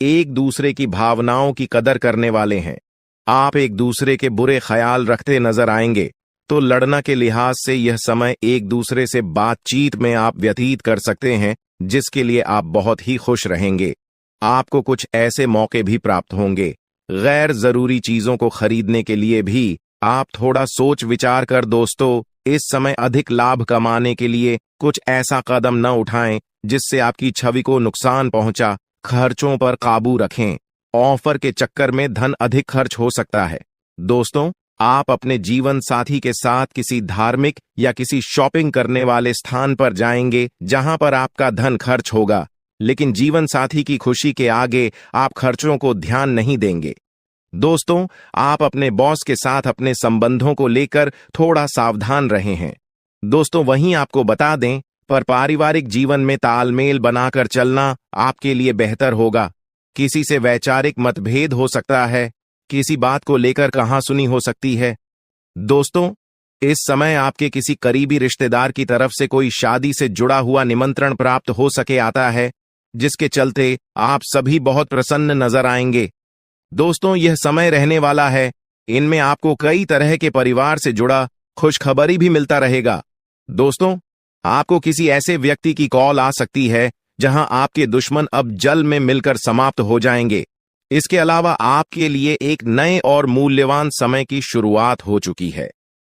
एक दूसरे की भावनाओं की कदर करने वाले हैं। आप एक दूसरे के बुरे ख्याल रखते नजर आएंगे, तो लड़ना के लिहाज से यह समय एक दूसरे से बातचीत में आप व्यतीत कर सकते हैं, जिसके लिए आप बहुत ही खुश रहेंगे। आपको कुछ ऐसे मौके भी प्राप्त होंगे। गैर जरूरी चीजों को खरीदने के लिए भी आप थोड़ा सोच विचार कर दोस्तों इस समय अधिक लाभ कमाने के लिए कुछ ऐसा कदम न उठाएं जिससे आपकी छवि को नुकसान पहुंचा। खर्चों पर काबू रखें। ऑफर के चक्कर में धन अधिक खर्च हो सकता है। दोस्तों, आप अपने जीवन साथी के साथ किसी धार्मिक या किसी शॉपिंग करने वाले स्थान पर जाएंगे जहां पर आपका धन खर्च होगा, लेकिन जीवन साथी की खुशी के आगे आप खर्चों को ध्यान नहीं देंगे। दोस्तों, आप अपने बॉस के साथ अपने संबंधों को लेकर थोड़ा सावधान रहे हैं। दोस्तों, वहीं आपको बता दें, पर पारिवारिक जीवन में तालमेल बनाकर चलना आपके लिए बेहतर होगा। किसी से वैचारिक मतभेद हो सकता है, किसी बात को लेकर कहासुनी हो सकती है। दोस्तों, इस समय आपके किसी करीबी रिश्तेदार की तरफ से कोई शादी से जुड़ा हुआ निमंत्रण प्राप्त हो सके आता है, जिसके चलते आप सभी बहुत प्रसन्न नजर आएंगे। दोस्तों, यह समय रहने वाला है। इनमें आपको कई तरह के परिवार से जुड़ा खुशखबरी भी मिलता रहेगा। दोस्तों, आपको किसी ऐसे व्यक्ति की कॉल आ सकती है जहां आपके दुश्मन अब जल में मिलकर समाप्त हो जाएंगे। इसके अलावा आपके लिए एक नए और मूल्यवान समय की शुरुआत हो चुकी है।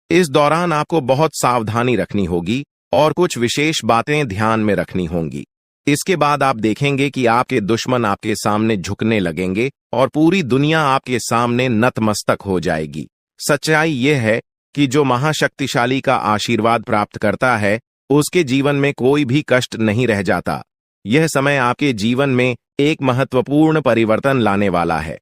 इस दौरान आपको बहुत सावधानी रखनी होगी और कुछ विशेष बातें ध्यान में रखनी होंगी। इसके बाद आप देखेंगे कि आपके दुश्मन आपके सामने झुकने लगेंगे और पूरी दुनिया आपके सामने नतमस्तक हो जाएगी। सच्चाई यह है कि जो महाशक्तिशाली का आशीर्वाद प्राप्त करता है उसके जीवन में कोई भी कष्ट नहीं रह जाता। यह समय आपके जीवन में एक महत्वपूर्ण परिवर्तन लाने वाला है।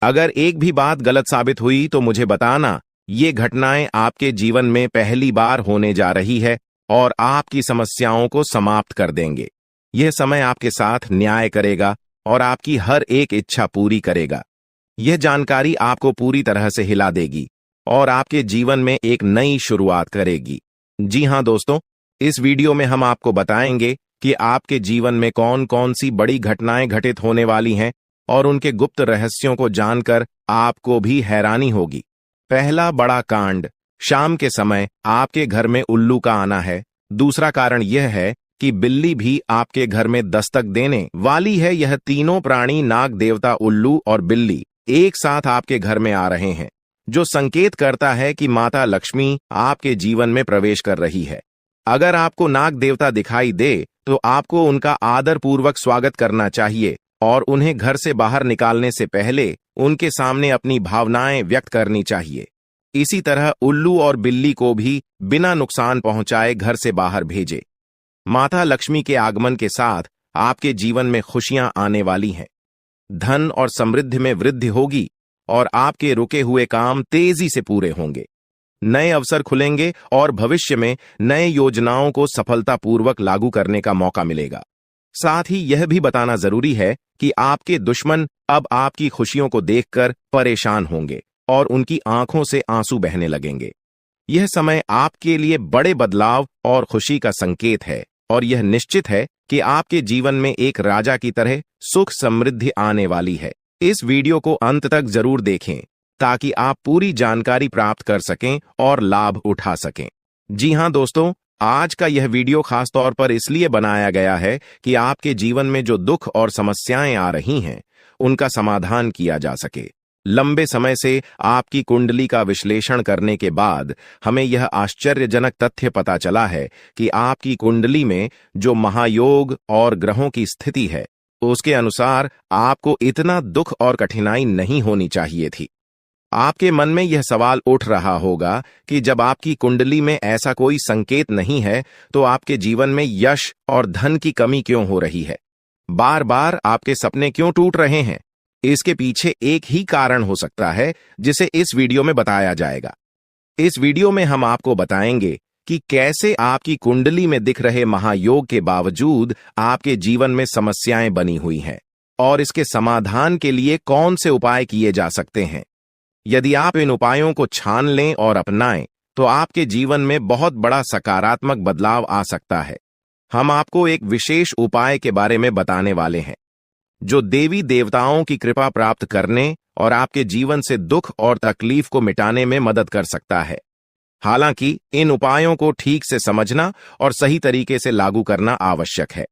अगर एक भी बात गलत साबित हुई तो मुझे बताना। ये घटनाएं आपके जीवन में पहली बार होने जा रही है और आपकी समस्याओं को समाप्त कर देंगे। यह समय आपके साथ न्याय करेगा और आपकी हर एक इच्छा पूरी करेगा। यह जानकारी आपको पूरी तरह से हिला देगी और आपके जीवन में एक नई शुरुआत करेगी। जी हां दोस्तों, इस वीडियो में हम आपको बताएंगे कि आपके जीवन में कौन कौन सी बड़ी घटनाएं घटित होने वाली हैं और उनके गुप्त रहस्यों को जानकर आपको भी हैरानी होगी। पहला बड़ा कांड, शाम के समय आपके घर में उल्लू का आना है। दूसरा कारण यह है कि बिल्ली भी आपके घर में दस्तक देने वाली है। यह तीनों प्राणी, नाग देवता, उल्लू और बिल्ली, एक साथ आपके घर में आ रहे हैं, जो संकेत करता है कि माता लक्ष्मी आपके जीवन में प्रवेश कर रही है। अगर आपको नाग देवता दिखाई दे तो आपको उनका आदर पूर्वक स्वागत करना चाहिए और उन्हें घर से बाहर निकालने से पहले उनके सामने अपनी भावनाएं व्यक्त करनी चाहिए। इसी तरह उल्लू और बिल्ली को भी बिना नुकसान पहुंचाए घर से बाहर भेजे। माता लक्ष्मी के आगमन के साथ आपके जीवन में खुशियां आने वाली हैं। धन और समृद्धि में वृद्धि होगी और आपके रुके हुए काम तेजी से पूरे होंगे। नए अवसर खुलेंगे और भविष्य में नए योजनाओं को सफलतापूर्वक लागू करने का मौका मिलेगा। साथ ही यह भी बताना जरूरी है कि आपके दुश्मन अब आपकी खुशियों को देखकर परेशान होंगे और उनकी आंखों से आंसू बहने लगेंगे। यह समय आपके लिए बड़े बदलाव और खुशी का संकेत है और यह निश्चित है कि आपके जीवन में एक राजा की तरह सुख समृद्धि आने वाली है। इस वीडियो को अंत तक जरूर देखें ताकि आप पूरी जानकारी प्राप्त कर सकें और लाभ उठा सकें। जी हां दोस्तों, आज का यह वीडियो खास तौर पर इसलिए बनाया गया है कि आपके जीवन में जो दुख और समस्याएं आ रही हैं उनका समाधान किया जा सके। लंबे समय से आपकी कुंडली का विश्लेषण करने के बाद हमें यह आश्चर्यजनक तथ्य पता चला है कि आपकी कुंडली में जो महायोग और ग्रहों की स्थिति है उसके अनुसार आपको इतना दुख और कठिनाई नहीं होनी चाहिए थी। आपके मन में यह सवाल उठ रहा होगा कि जब आपकी कुंडली में ऐसा कोई संकेत नहीं है तो आपके जीवन में यश और धन की कमी क्यों हो रही है? बार बार आपके सपने क्यों टूट रहे हैं? इसके पीछे एक ही कारण हो सकता है जिसे इस वीडियो में बताया जाएगा। इस वीडियो में हम आपको बताएंगे कि कैसे आपकी कुंडली में दिख रहे महायोग के बावजूद आपके जीवन में समस्याएं बनी हुई हैं और इसके समाधान के लिए कौन से उपाय किए जा सकते हैं। यदि आप इन उपायों को छान लें और अपनाएं तो आपके जीवन में बहुत बड़ा सकारात्मक बदलाव आ सकता है। हम आपको एक विशेष उपाय के बारे में बताने वाले हैं जो देवी देवताओं की कृपा प्राप्त करने और आपके जीवन से दुख और तकलीफ को मिटाने में मदद कर सकता है। हालांकि इन उपायों को ठीक से समझना और सही तरीके से लागू करना आवश्यक है।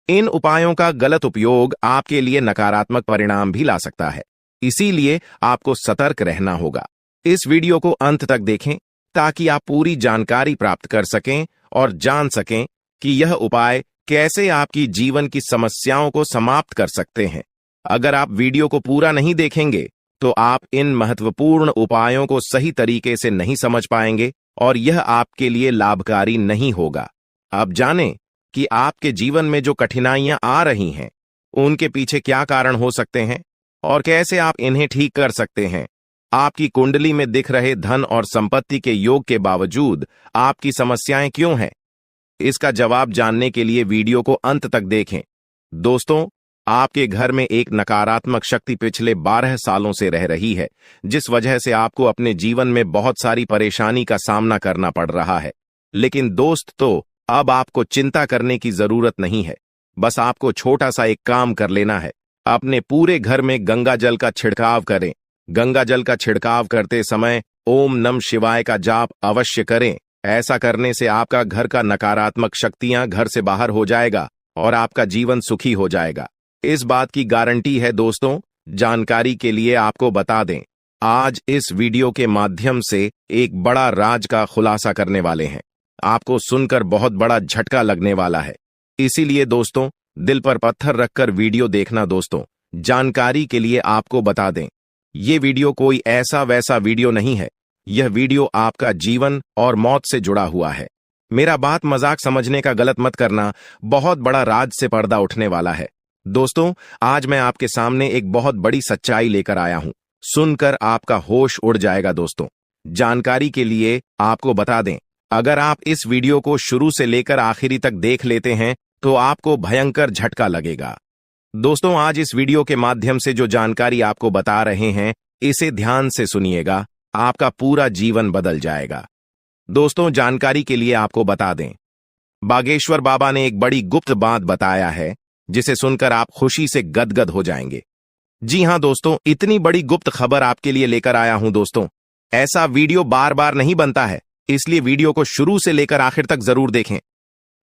इन उपायों का गलत उपयोग आपके लिए नकारात्मक परिणाम भी ला सकता है, इसीलिए आपको सतर्क रहना होगा। इस वीडियो को अंत तक देखें ताकि आप पूरी जानकारी प्राप्त कर सकें और जान सकें कि यह उपाय कैसे आपकी जीवन की समस्याओं को समाप्त कर सकते हैं। अगर आप वीडियो को पूरा नहीं देखेंगे तो आप इन महत्वपूर्ण उपायों को सही तरीके से नहीं समझ पाएंगे और यह आपके लिए लाभकारी नहीं होगा। अब जानें कि आपके जीवन में जो कठिनाइयां आ रही हैं उनके पीछे क्या कारण हो सकते हैं और कैसे आप इन्हें ठीक कर सकते हैं। आपकी कुंडली में दिख रहे धन और संपत्ति के योग के बावजूद आपकी समस्याएं क्यों हैं? इसका जवाब जानने के लिए वीडियो को अंत तक देखें। दोस्तों, आपके घर में एक नकारात्मक शक्ति पिछले 12 सालों से रह रही है, जिस वजह से आपको अपने जीवन में बहुत सारी परेशानी का सामना करना पड़ रहा है। लेकिन दोस्त, अब आपको चिंता करने की जरूरत नहीं है। बस आपको छोटा सा एक काम कर लेना है। अपने पूरे घर में गंगा जल का छिड़काव करें। गंगा जल का छिड़काव करते समय ओम नम शिवाय का जाप अवश्य करें ऐसा करने से आपका घर का नकारात्मक शक्तियां घर से बाहर हो जाएगा और आपका जीवन सुखी हो जाएगा। इस बात की गारंटी है दोस्तों। जानकारी के लिए आपको बता दें, आज इस वीडियो के माध्यम से एक बड़ा राज का खुलासा करने वाले हैं। आपको सुनकर बहुत बड़ा झटका लगने वाला है, इसीलिए दोस्तों दिल पर पत्थर रखकर वीडियो देखना। दोस्तों जानकारी के लिए आपको बता दें, ये वीडियो कोई ऐसा वैसा वीडियो नहीं है। यह वीडियो आपका जीवन और मौत से जुड़ा हुआ है। मेरा बात मजाक समझने का गलत मत करना, बहुत बड़ा राज से पर्दा उठने वाला है। दोस्तों आज मैं आपके सामने एक बहुत बड़ी सच्चाई लेकर आया हूं, सुनकर आपका होश उड़ जाएगा। दोस्तों जानकारी के लिए आपको बता दें, अगर आप इस वीडियो को शुरू से लेकर आखिरी तक देख लेते हैं तो आपको भयंकर झटका लगेगा। दोस्तों आज इस वीडियो के माध्यम से जो जानकारी आपको बता रहे हैं, इसे ध्यान से सुनिएगा, आपका पूरा जीवन बदल जाएगा। दोस्तों जानकारी के लिए आपको बता दें, बागेश्वर बाबा ने एक बड़ी गुप्त बात बताया है, जिसे सुनकर आप खुशी से गदगद हो जाएंगे। जी हां दोस्तों, इतनी बड़ी गुप्त खबर आपके लिए लेकर आया हूं। दोस्तों ऐसा वीडियो बार बार नहीं बनता है, इसलिए वीडियो को शुरू से लेकर आखिर तक जरूर देखें।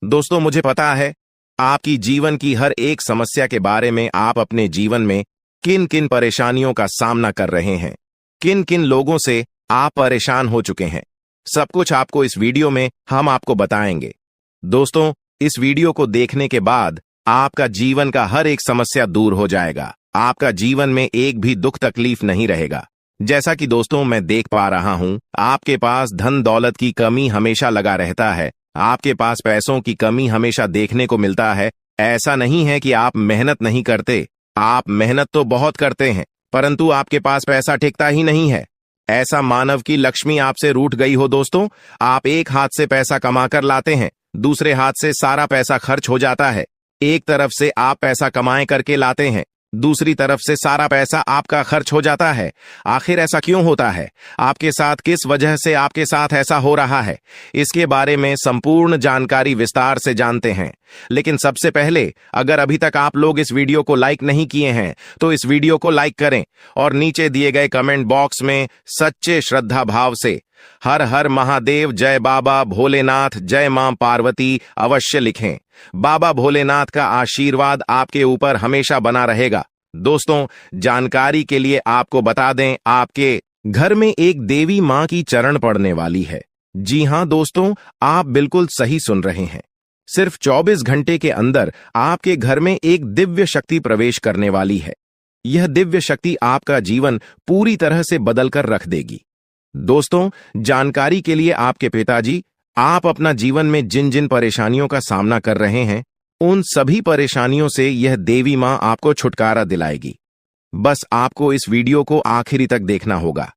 दोस्तों मुझे पता है आपकी जीवन की हर एक समस्या के बारे में, आप अपने जीवन में किन किन परेशानियों का सामना कर रहे हैं, किन किन लोगों से आप परेशान हो चुके हैं, सब कुछ आपको इस वीडियो में हम आपको बताएंगे। दोस्तों इस वीडियो को देखने के बाद आपका जीवन का हर एक समस्या दूर हो जाएगा, आपका जीवन में एक भी दुख तकलीफ नहीं रहेगा। जैसा कि दोस्तों मैं देख पा रहा हूं, आपके पास धन दौलत की कमी हमेशा लगा रहता है, आपके पास पैसों की कमी हमेशा देखने को मिलता है। ऐसा नहीं है कि आप मेहनत नहीं करते, आप मेहनत तो बहुत करते हैं, परंतु आपके पास पैसा टिकता ही नहीं है। ऐसा मानव की लक्ष्मी आपसे रूठ गई हो। दोस्तों आप एक हाथ से पैसा कमाकर लाते हैं, दूसरे हाथ से सारा पैसा खर्च हो जाता है। एक तरफ से आप पैसा कमाए करके लाते हैं, दूसरी तरफ से सारा पैसा आपका खर्च हो जाता है। आखिर ऐसा क्यों होता है? आपके साथ किस वजह से आपके साथ ऐसा हो रहा है, इसके बारे में संपूर्ण जानकारी विस्तार से जानते हैं। लेकिन सबसे पहले, अगर अभी तक आप लोग इस वीडियो को लाइक नहीं किए हैं तो इस वीडियो को लाइक करें और नीचे दिए गए कमेंट बॉक्स में सच्चे श्रद्धा भाव से हर हर महादेव, जय बाबा भोलेनाथ, जय मां पार्वती अवश्य लिखें। बाबा भोलेनाथ का आशीर्वाद आपके ऊपर हमेशा बना रहेगा। दोस्तों जानकारी के लिए आपको बता दें, आपके घर में एक देवी मां की चरण पड़ने वाली है। जी हां दोस्तों, आप बिल्कुल सही सुन रहे हैं। सिर्फ 24 घंटे के अंदर आपके घर में एक दिव्य शक्ति प्रवेश करने वाली है। यह दिव्य शक्ति आपका जीवन पूरी तरह से बदलकर रख देगी। दोस्तों जानकारी के लिए, आपके पिताजी, आप अपना जीवन में जिन जिन परेशानियों का सामना कर रहे हैं, उन सभी परेशानियों से यह देवी मां आपको छुटकारा दिलाएगी। बस आपको इस वीडियो को आखिरी तक देखना होगा।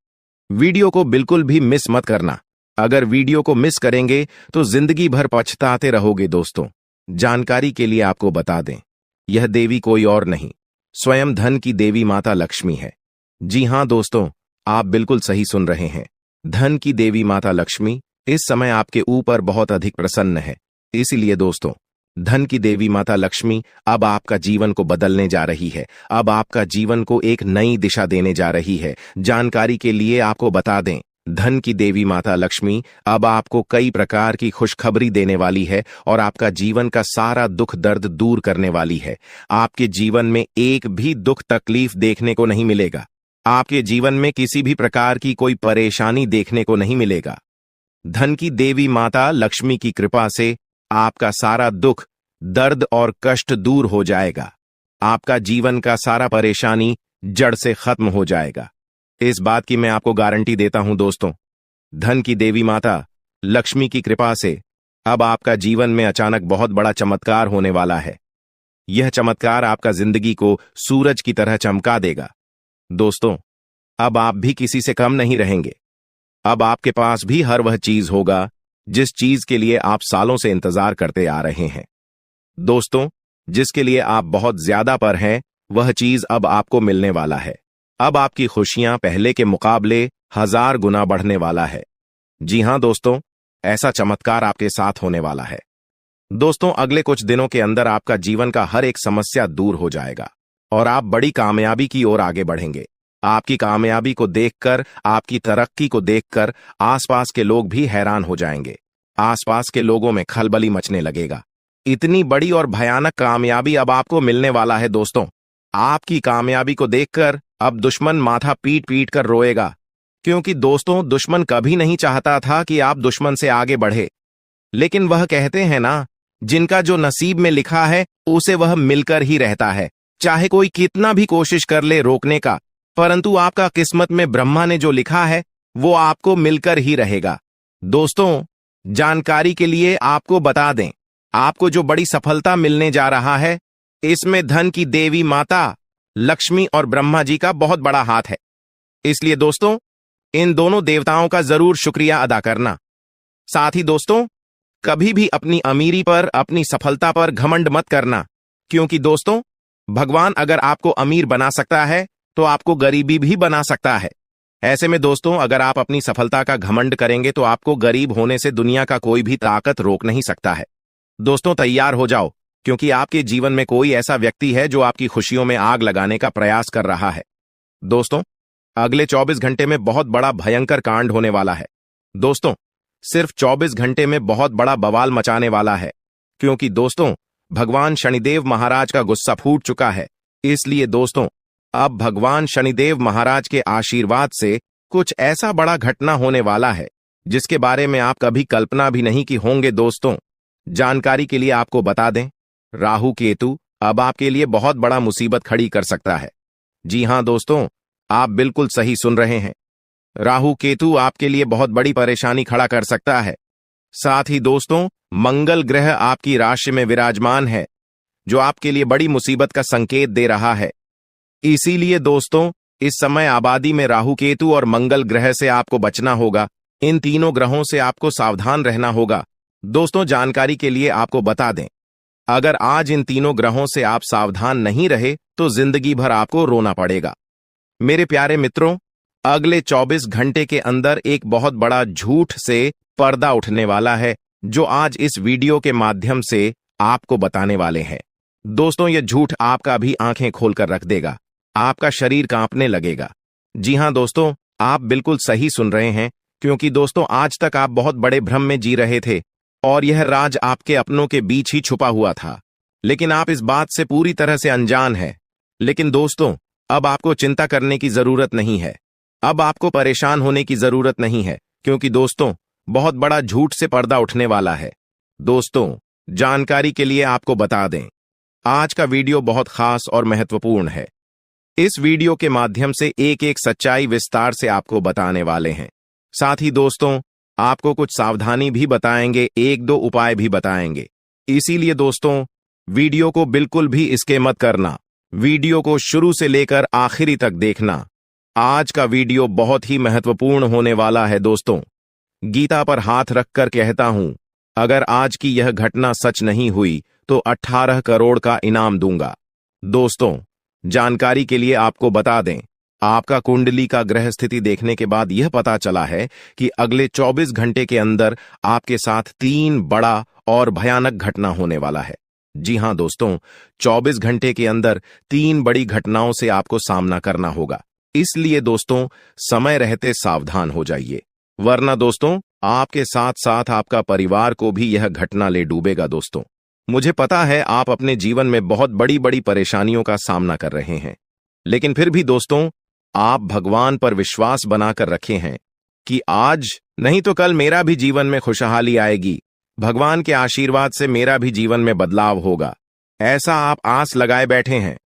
वीडियो को बिल्कुल भी मिस मत करना। अगर वीडियो को मिस करेंगे तो जिंदगी भर पछताते रहोगे। दोस्तों जानकारी के लिए आपको बता दें, यह देवी कोई और नहीं, स्वयं धन की देवी माता लक्ष्मी है। जी हां दोस्तों, आप बिल्कुल सही सुन रहे हैं। धन की देवी माता लक्ष्मी इस समय आपके ऊपर बहुत अधिक प्रसन्न है। इसीलिए दोस्तों धन की देवी माता लक्ष्मी अब आपका जीवन को बदलने जा रही है, अब आपका जीवन को एक नई दिशा देने जा रही है। जानकारी के लिए आपको बता दें, धन की देवी माता लक्ष्मी अब आपको कई प्रकार की खुशखबरी देने वाली है और आपका जीवन का सारा दुख दर्द दूर करने वाली है। आपके जीवन में एक भी दुख तकलीफ देखने को नहीं मिलेगा, आपके जीवन में किसी भी प्रकार की कोई परेशानी देखने को नहीं मिलेगा। धन की देवी माता लक्ष्मी की कृपा से आपका सारा दुख, दर्द और कष्ट दूर हो जाएगा। आपका जीवन का सारा परेशानी जड़ से खत्म हो जाएगा। इस बात की मैं आपको गारंटी देता हूं दोस्तों। धन की देवी माता लक्ष्मी की कृपा से अब आपका जीवन में अचानक बहुत बड़ा चमत्कार होने वाला है। यह चमत्कार आपका जिंदगी को सूरज की तरह चमका देगा। दोस्तों अब आप भी किसी से कम नहीं रहेंगे। अब आपके पास भी हर वह चीज होगा जिस चीज के लिए आप सालों से इंतजार करते आ रहे हैं। दोस्तों जिसके लिए आप बहुत ज्यादा पर हैं, वह चीज अब आपको मिलने वाला है। अब आपकी खुशियां पहले के मुकाबले 1000 गुना बढ़ने वाला है। जी हां दोस्तों, ऐसा चमत्कार आपके साथ होने वाला है। दोस्तों अगले कुछ दिनों के अंदर आपका जीवन का हर एक समस्या दूर हो जाएगा और आप बड़ी कामयाबी की ओर आगे बढ़ेंगे। आपकी कामयाबी को देखकर, आपकी तरक्की को देखकर आसपास के लोग भी हैरान हो जाएंगे। आसपास के लोगों में खलबली मचने लगेगा। इतनी बड़ी और भयानक कामयाबी अब आपको मिलने वाला है दोस्तों। आपकी कामयाबी को देखकर अब दुश्मन माथा पीट पीट कर रोएगा, क्योंकि दोस्तों दुश्मन कभी नहीं चाहता था कि आप दुश्मन से आगे बढ़े। लेकिन वह कहते हैं ना, जिनका जो नसीब में लिखा है उसे वह मिलकर ही रहता है। चाहे कोई कितना भी कोशिश कर ले रोकने का, परंतु आपका किस्मत में ब्रह्मा ने जो लिखा है वो आपको मिलकर ही रहेगा। दोस्तों, जानकारी के लिए आपको बता दें, आपको जो बड़ी सफलता मिलने जा रहा है, इसमें धन की देवी माता लक्ष्मी और ब्रह्मा जी का बहुत बड़ा हाथ है। इसलिए दोस्तों, इन दोनों देवताओं का जरूर शुक्रिया अदा करना। साथ ही दोस्तों, कभी भी अपनी अमीरी पर, अपनी सफलता पर घमंड मत करना, क्योंकि दोस्तों भगवान अगर आपको अमीर बना सकता है तो आपको गरीबी भी बना सकता है। ऐसे में दोस्तों, अगर आप अपनी सफलता का घमंड करेंगे तो आपको गरीब होने से दुनिया का कोई भी ताकत रोक नहीं सकता है। दोस्तों तैयार हो जाओ, क्योंकि आपके जीवन में कोई ऐसा व्यक्ति है जो आपकी खुशियों में आग लगाने का प्रयास कर रहा है। दोस्तों, अगले 24 घंटे में बहुत बड़ा भयंकर कांड होने वाला है। दोस्तों, सिर्फ 24 घंटे में बहुत बड़ा बवाल मचाने वाला है, क्योंकि दोस्तों भगवान शनिदेव महाराज का गुस्सा फूट चुका है। इसलिए दोस्तों, अब भगवान शनिदेव महाराज के आशीर्वाद से कुछ ऐसा बड़ा घटना होने वाला है जिसके बारे में आप कभी कल्पना भी नहीं की होंगे। दोस्तों, जानकारी के लिए आपको बता दें, राहु केतु अब आपके लिए बहुत बड़ा मुसीबत खड़ी कर सकता है। जी हां दोस्तों, आप बिल्कुल सही सुन रहे हैं। राहु केतु आपके लिए बहुत बड़ी परेशानी खड़ा कर सकता है। साथ ही दोस्तों, मंगल ग्रह आपकी राशि में विराजमान है, जो आपके लिए बड़ी मुसीबत का संकेत दे रहा है। इसीलिए दोस्तों, इस समय आबादी में राहु केतु और मंगल ग्रह से आपको बचना होगा। इन तीनों ग्रहों से आपको सावधान रहना होगा। दोस्तों, जानकारी के लिए आपको बता दें, अगर आज इन तीनों ग्रहों से आप सावधान नहीं रहे तो जिंदगी भर आपको रोना पड़ेगा। मेरे प्यारे मित्रों, अगले 24 घंटे के अंदर एक बहुत बड़ा झूठ से पर्दा उठने वाला है, जो आज इस वीडियो के माध्यम से आपको बताने वाले हैं। दोस्तों, यह झूठ आपका भी आंखें खोलकर रख देगा, आपका शरीर कांपने लगेगा। जी हां दोस्तों, आप बिल्कुल सही सुन रहे हैं, क्योंकि दोस्तों आज तक आप बहुत बड़े भ्रम में जी रहे थे और यह राज आपके अपनों के बीच ही छुपा हुआ था, लेकिन आप इस बात से पूरी तरह से अनजान हैं। लेकिन दोस्तों, अब आपको चिंता करने की जरूरत नहीं है, अब आपको परेशान होने की जरूरत नहीं है, क्योंकि दोस्तों बहुत बड़ा झूठ से पर्दा उठने वाला है। दोस्तों, जानकारी के लिए आपको बता दें, आज का वीडियो बहुत खास और महत्वपूर्ण है। इस वीडियो के माध्यम से एक एक सच्चाई विस्तार से आपको बताने वाले हैं। साथ ही दोस्तों, आपको कुछ सावधानी भी बताएंगे, एक दो उपाय भी बताएंगे। इसीलिए दोस्तों, वीडियो को बिल्कुल भी स्किप मत करना, वीडियो को शुरू से लेकर आखिरी तक देखना। आज का वीडियो बहुत ही महत्वपूर्ण होने वाला है। दोस्तों, गीता पर हाथ रखकर कहता हूं, अगर आज की यह घटना सच नहीं हुई तो 18 करोड़ का इनाम दूंगा। दोस्तों, जानकारी के लिए आपको बता दें, आपका कुंडली का ग्रह स्थिति देखने के बाद यह पता चला है कि अगले 24 घंटे के अंदर आपके साथ 3 बड़ा और भयानक घटना होने वाला है। जी हां दोस्तों, 24 घंटे के अंदर 3 बड़ी घटनाओं से आपको सामना करना होगा। इसलिए दोस्तों, समय रहते सावधान हो जाइए, वरना दोस्तों आपके साथ साथ आपका परिवार को भी यह घटना ले डूबेगा। दोस्तों, मुझे पता है आप अपने जीवन में बहुत बड़ी बड़ी परेशानियों का सामना कर रहे हैं, लेकिन फिर भी दोस्तों आप भगवान पर विश्वास बनाकर रखे हैं कि आज नहीं तो कल मेरा भी जीवन में खुशहाली आएगी, भगवान के आशीर्वाद से मेरा भी जीवन में बदलाव होगा, ऐसा आप आस लगाए बैठे हैं।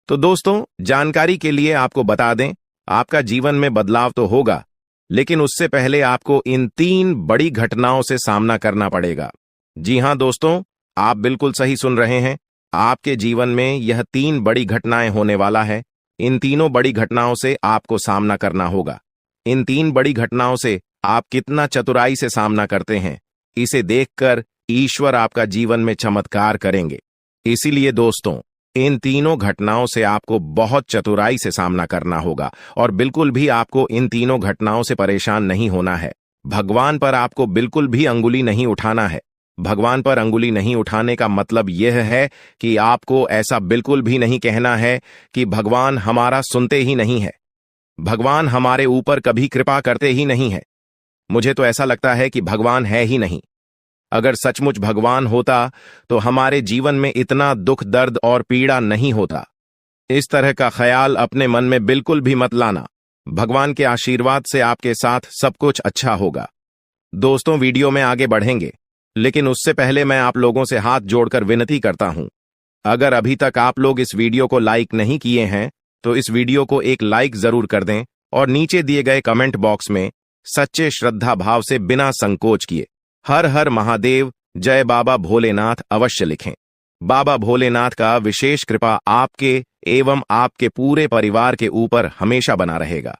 तो दोस्तों, जानकारी के लिए आपको बता दें, आपका जीवन में बदलाव तो होगा, लेकिन उससे पहले आपको इन 3 बड़ी घटनाओं से सामना करना पड़ेगा। जी हां दोस्तों, आप बिल्कुल सही सुन रहे हैं, आपके जीवन में यह 3 बड़ी घटनाएं होने वाला है। इन तीनों बड़ी घटनाओं से आपको सामना करना होगा। इन 3 बड़ी घटनाओं से आप कितना चतुराई से सामना करते हैं, इसे देखकर ईश्वर आपका जीवन में चमत्कार करेंगे। इसीलिए दोस्तों, इन तीनों घटनाओं से आपको बहुत चतुराई से सामना करना होगा और बिल्कुल भी आपको इन तीनों घटनाओं से परेशान नहीं होना है। भगवान पर आपको बिल्कुल भी अंगुली नहीं उठाना है। भगवान पर अंगुली नहीं उठाने का मतलब यह है कि आपको ऐसा बिल्कुल भी नहीं कहना है कि भगवान हमारा सुनते ही नहीं है। भगवान हमारे ऊपर कभी कृपा करते ही नहीं है। मुझे तो ऐसा लगता है कि भगवान है ही नहीं। अगर सचमुच भगवान होता तो हमारे जीवन में इतना दुख, दर्द और पीड़ा नहीं होता। इस तरह का ख्याल अपने मन में बिल्कुल भी मत लाना। भगवान के आशीर्वाद से आपके साथ सब कुछ अच्छा होगा। दोस्तों, वीडियो में आगे बढ़ेंगे, लेकिन उससे पहले मैं आप लोगों से हाथ जोड़कर विनती करता हूं, अगर अभी तक आप लोग इस वीडियो को लाइक नहीं किए हैं तो इस वीडियो को एक लाइक जरूर कर दें और नीचे दिए गए कमेंट बॉक्स में सच्चे श्रद्धा भाव से बिना संकोच किए हर हर महादेव, जय बाबा भोलेनाथ अवश्य लिखें। बाबा भोलेनाथ का विशेष कृपा आपके एवं आपके पूरे परिवार के ऊपर हमेशा बना रहेगा।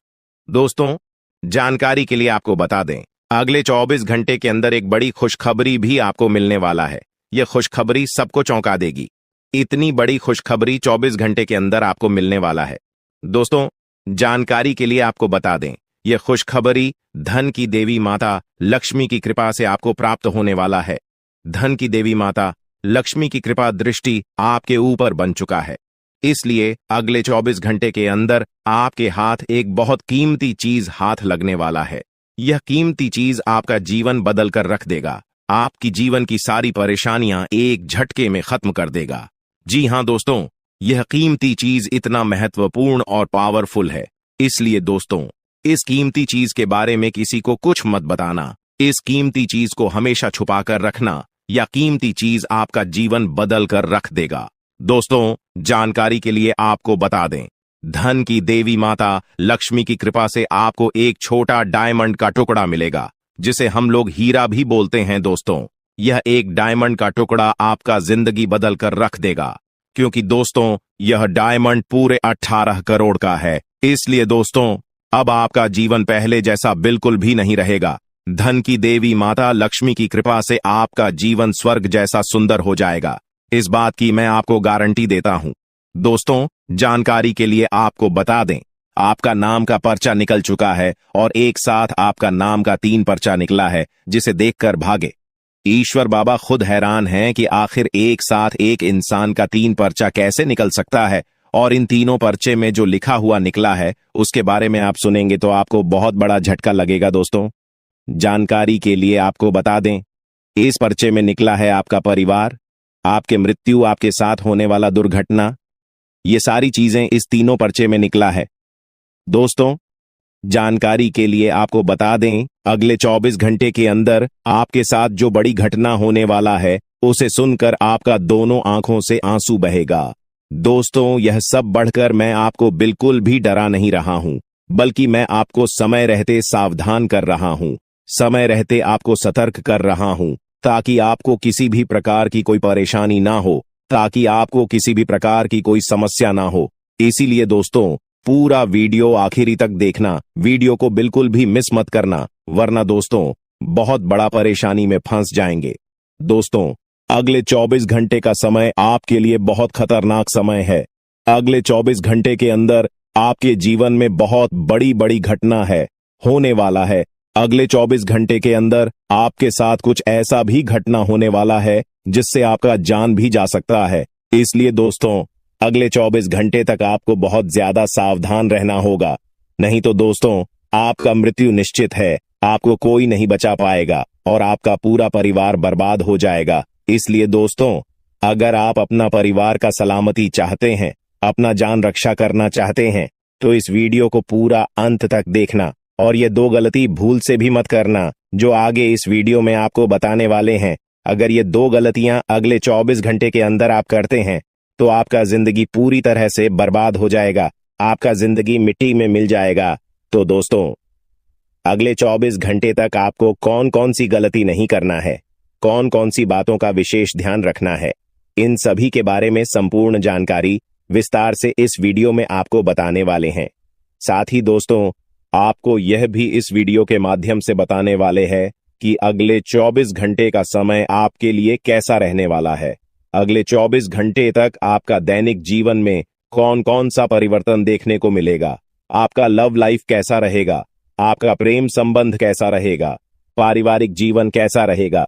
दोस्तों, जानकारी के लिए आपको बता दें, अगले 24 घंटे के अंदर एक बड़ी खुशखबरी भी आपको मिलने वाला है। यह खुशखबरी सबको चौंका देगी। इतनी बड़ी खुशखबरी 24 घंटे के अंदर आपको मिलने वाला है। दोस्तों, जानकारी के लिए आपको बता दें, यह खुशखबरी धन की देवी माता लक्ष्मी की कृपा से आपको प्राप्त होने वाला है। धन की देवी माता लक्ष्मी की कृपा दृष्टि आपके ऊपर बन चुका है, इसलिए अगले 24 घंटे के अंदर आपके हाथ एक बहुत कीमती चीज हाथ लगने वाला है। यह कीमती चीज आपका जीवन बदल कर रख देगा। आपकी जीवन की सारी परेशानियां एक झटके में खत्म कर देगा। जी हां दोस्तों, यह कीमती चीज इतना महत्वपूर्ण और पावरफुल है, इसलिए दोस्तों, इस कीमती चीज के बारे में किसी को कुछ मत बताना। इस कीमती चीज को हमेशा छुपा कर रखना, या कीमती चीज आपका जीवन बदल कर रख देगा। दोस्तों, जानकारी के लिए आपको बता दें, धन की देवी माता लक्ष्मी की कृपा से आपको एक छोटा डायमंड का टुकड़ा मिलेगा, जिसे हम लोग हीरा भी बोलते हैं। दोस्तों, यह एक डायमंड का टुकड़ा आपका जिंदगी बदल कर रख देगा, क्योंकि दोस्तों, यह डायमंड पूरे 18 करोड़ का है। इसलिए दोस्तों, अब आपका जीवन पहले जैसा बिल्कुल भी नहीं रहेगा। धन की देवी माता लक्ष्मी की कृपा से आपका जीवन स्वर्ग जैसा सुंदर हो जाएगा। इस बात की मैं आपको गारंटी देता हूं। दोस्तों, जानकारी के लिए आपको बता दें, आपका नाम का पर्चा निकल चुका है और एक साथ आपका नाम का 3 पर्चा निकला है, जिसे देखकर भागे। ईश्वर बाबा खुद हैरान हैं कि आखिर एक साथ एक इंसान का 3 पर्चा कैसे निकल सकता है, और इन तीनों पर्चे में जो लिखा हुआ निकला है उसके बारे में आप सुनेंगे तो आपको बहुत बड़ा झटका लगेगा। दोस्तों, जानकारी के लिए आपको बता दें, इस पर्चे में निकला है आपका परिवार, आपके मृत्यु, आपके साथ होने वाला दुर्घटना, ये सारी चीजें इस तीनों पर्चे में निकला है। दोस्तों, जानकारी के लिए आपको बता दें, अगले 24 घंटे के अंदर आपके साथ जो बड़ी घटना होने वाला है उसे सुनकर आपका दोनों आंखों से आंसू बहेगा। दोस्तों, यह सब बढ़कर मैं आपको बिल्कुल भी डरा नहीं रहा हूं, बल्कि मैं आपको समय रहते सावधान कर रहा हूं, समय रहते आपको सतर्क कर रहा हूं, ताकि आपको किसी भी प्रकार की कोई परेशानी ना हो, ताकि आपको किसी भी प्रकार की कोई समस्या ना हो। इसीलिए दोस्तों, पूरा वीडियो आखिरी तक देखना, वीडियो को बिल्कुल भी मिस मत करना, वरना दोस्तों बहुत बड़ा परेशानी में फंस जाएंगे। दोस्तों, अगले 24 घंटे का समय आपके लिए बहुत खतरनाक समय है। अगले 24 घंटे के अंदर आपके जीवन में बहुत बड़ी बड़ी घटना है, होने वाला है। अगले 24 घंटे के अंदर आपके साथ कुछ ऐसा भी घटना होने वाला है जिससे आपका जान भी जा सकता है। इसलिए दोस्तों, अगले 24 घंटे तक आपको बहुत ज्यादा सावधान रहना होगा, नहीं तो दोस्तों आपका मृत्यु निश्चित है। आपको कोई नहीं बचा पाएगा और आपका पूरा परिवार बर्बाद हो जाएगा। इसलिए दोस्तों, अगर आप अपना परिवार का सलामती चाहते हैं, अपना जान रक्षा करना चाहते हैं, तो इस वीडियो को पूरा अंत तक देखना, और ये 2 गलती भूल से भी मत करना जो आगे इस वीडियो में आपको बताने वाले हैं। अगर ये 2 गलतियां अगले 24 घंटे के अंदर आप करते हैं तो आपका जिंदगी पूरी तरह से बर्बाद हो जाएगा, आपका जिंदगी मिट्टी में मिल जाएगा। तो दोस्तों, अगले 24 घंटे तक आपको कौन कौन सी गलती नहीं करना है, कौन कौन सी बातों का विशेष ध्यान रखना है, इन सभी के बारे में संपूर्ण जानकारी विस्तार से इस वीडियो में आपको बताने वाले हैं। साथ ही दोस्तों, आपको यह भी इस वीडियो के माध्यम से बताने वाले हैं कि अगले 24 घंटे का समय आपके लिए कैसा रहने वाला है। अगले 24 घंटे तक आपका दैनिक जीवन में कौन कौन सा परिवर्तन देखने को मिलेगा, आपका लव लाइफ कैसा रहेगा, आपका प्रेम संबंध कैसा रहेगा, पारिवारिक जीवन कैसा रहेगा।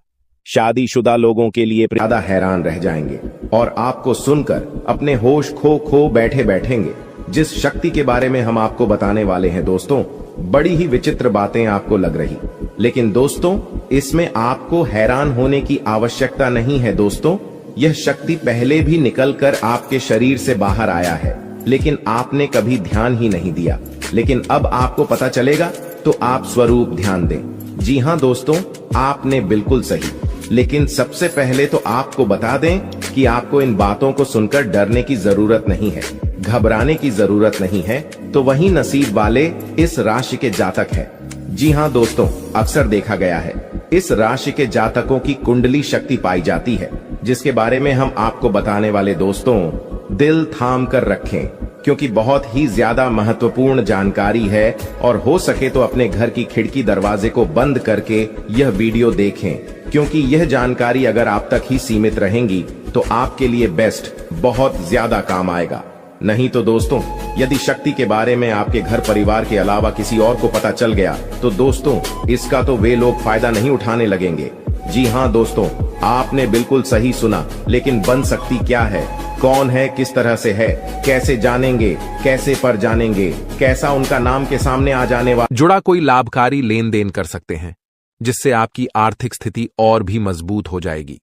शादीशुदा लोगों के लिए ज्यादा हैरान रह जाएंगे और आपको सुनकर अपने होश खो बैठेंगे। जिस शक्ति के बारे में हम आपको बताने वाले हैं दोस्तों, बड़ी ही विचित्र बातें आपको लग रही, लेकिन दोस्तों इसमें आपको हैरान होने की आवश्यकता नहीं है दोस्तों। यह शक्ति पहले भी निकलकर आपके शरीर से बाहर आया है, लेकिन आपने कभी ध्यान ही नहीं दिया। लेकिन अब आपको पता चलेगा, तो आप स्वरूप ध्यान दें। जी हाँ दोस्तों, आपने बिल्कुल सही। लेकिन सबसे पहले तो आपको बता दें कि आपको इन बातों को सुनकर डरने की जरूरत नहीं है, घबराने की जरूरत नहीं है। तो वही नसीब वाले इस राशि के जातक है। जी हाँ दोस्तों, अक्सर देखा गया है इस राशि के जातकों की कुंडली शक्ति पाई जाती है, जिसके बारे में हम आपको बताने वाले दोस्तों, दिल थाम कर रखें, क्योंकि बहुत ही ज्यादा महत्वपूर्ण जानकारी है। और हो सके तो अपने घर की खिड़की दरवाजे को बंद करके यह वीडियो देखें, क्योंकि यह जानकारी अगर आप तक ही सीमित रहेंगी तो आपके लिए बेस्ट, बहुत ज्यादा काम आएगा। नहीं तो दोस्तों, यदि शक्ति के बारे में आपके घर परिवार के अलावा किसी और को पता चल गया, तो दोस्तों इसका तो वे लोग फायदा नहीं उठाने लगेंगे। जी हाँ दोस्तों, आपने बिल्कुल सही सुना। लेकिन बन सकती क्या है, कौन है, किस तरह से है, कैसे जानेंगे, कैसे पर जानेंगे, कैसा उनका नाम के सामने आ जाने वाला जुड़ा कोई लाभकारी लेन देन कर सकते हैं, जिससे आपकी आर्थिक स्थिति और भी मजबूत हो जाएगी।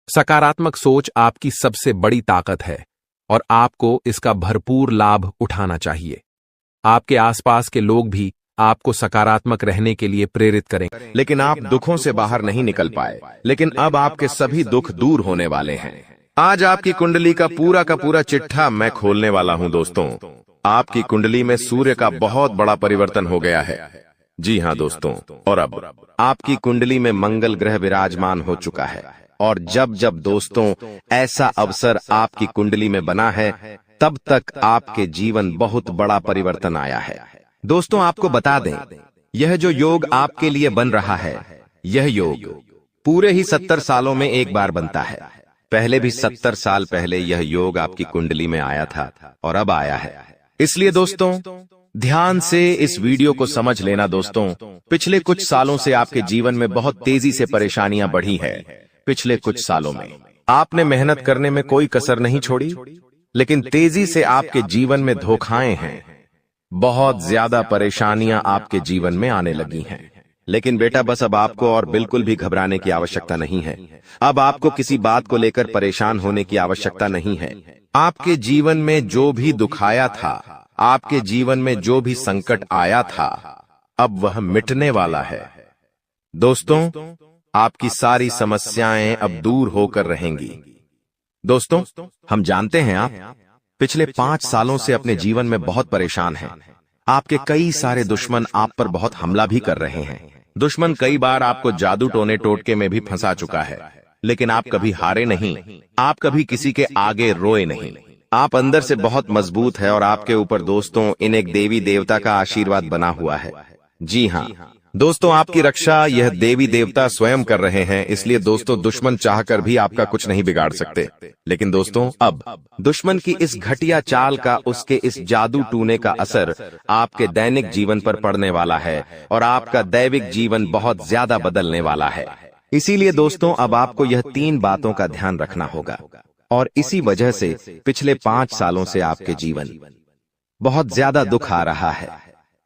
सकारात्मक सोच आपकी सबसे बड़ी ताकत है और आपको इसका भरपूर लाभ उठाना चाहिए। आपके आसपास के लोग भी आपको सकारात्मक रहने के लिए प्रेरित करें। लेकिन आप दुखों से बाहर नहीं निकल पाए, लेकिन अब आपके सभी दुख दूर होने वाले हैं। आज आपकी कुंडली का पूरा चिट्ठा मैं खोलने वाला हूं दोस्तों। आपकी कुंडली में सूर्य का बहुत बड़ा परिवर्तन हो गया है। जी हाँ दोस्तों, और अब आपकी कुंडली में मंगल ग्रह विराजमान हो चुका है। और जब जब दोस्तों ऐसा अवसर आपकी कुंडली में बना है, तब तक आपके जीवन बहुत बड़ा परिवर्तन आया है। दोस्तों आपको बता दें, यह जो योग आपके लिए बन रहा है, यह योग पूरे ही 70 सालों में एक बार बनता है। पहले भी 70 साल पहले यह योग आपकी कुंडली में आया था और अब आया है। इसलिए दोस्तों ध्यान से इस वीडियो को समझ लेना दोस्तों। पिछले कुछ सालों से आपके जीवन में बहुत तेजी से परेशानियां बढ़ी है। पिछले कुछ सालों में आपने मेहनत करने में कोई कसर नहीं छोड़ी, लेकिन तेजी से आपके जीवन में धोखाएं हैं। बहुत ज्यादा परेशानियां आपके जीवन में आने लगी हैं। लेकिन बेटा बस अब आपको और बिल्कुल भी घबराने की आवश्यकता नहीं है। अब आपको किसी बात को लेकर परेशान होने की आवश्यकता नहीं है। आपके जीवन में जो भी दुख आया था, आपके जीवन में जो भी संकट आया था, अब वह मिटने वाला है। दोस्तों आपकी सारी समस्याएं अब दूर होकर रहेंगी। दोस्तों हम जानते हैं आप पिछले 5 सालों से अपने जीवन में बहुत परेशान हैं। आपके कई सारे दुश्मन आप पर बहुत हमला भी कर रहे हैं। दुश्मन कई बार आपको जादू टोने टोटके में भी फंसा चुका है, लेकिन आप कभी हारे नहीं, आप कभी किसी के आगे रोए नहीं। आप अंदर से बहुत मजबूत है और आपके ऊपर दोस्तों इन एक देवी देवता का आशीर्वाद बना हुआ है। जी हाँ दोस्तों, आपकी रक्षा यह देवी देवता स्वयं कर रहे हैं। इसलिए दोस्तों दुश्मन चाहकर भी आपका कुछ नहीं बिगाड़ सकते। लेकिन दोस्तों अब दुश्मन की इस घटिया चाल का, उसके इस जादू टूने का असर आपके दैनिक जीवन पर पड़ने वाला है और आपका दैविक जीवन बहुत ज्यादा बदलने वाला है। इसीलिए दोस्तों अब आपको यह 3 बातों का ध्यान रखना होगा। और इसी वजह से पिछले 5 सालों से आपके जीवन बहुत ज्यादा दुख आ रहा है।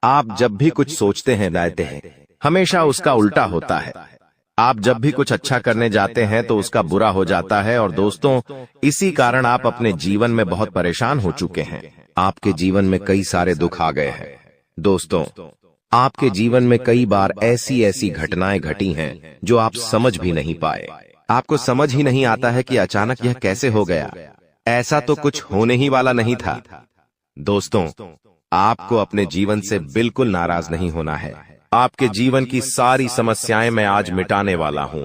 आप जब भी कुछ सोचते हैं, रहते हैं, हमेशा उसका उल्टा होता है। आप जब भी कुछ अच्छा करने जाते हैं तो उसका बुरा हो जाता है। और दोस्तों इसी कारण आप अपने जीवन में बहुत परेशान हो चुके हैं। आपके जीवन में कई सारे दुख आ गए हैं। दोस्तों आपके जीवन में कई बार ऐसी ऐसी घटनाएं घटी हैं जो आप समझ भी नहीं पाए। आपको समझ ही नहीं आता है कि अचानक यह कैसे हो गया। ऐसा तो कुछ होने ही वाला नहीं था। दोस्तों आपको अपने जीवन से बिल्कुल नाराज नहीं होना है। आपके जीवन की सारी समस्याएं मैं आज मिटाने वाला हूं।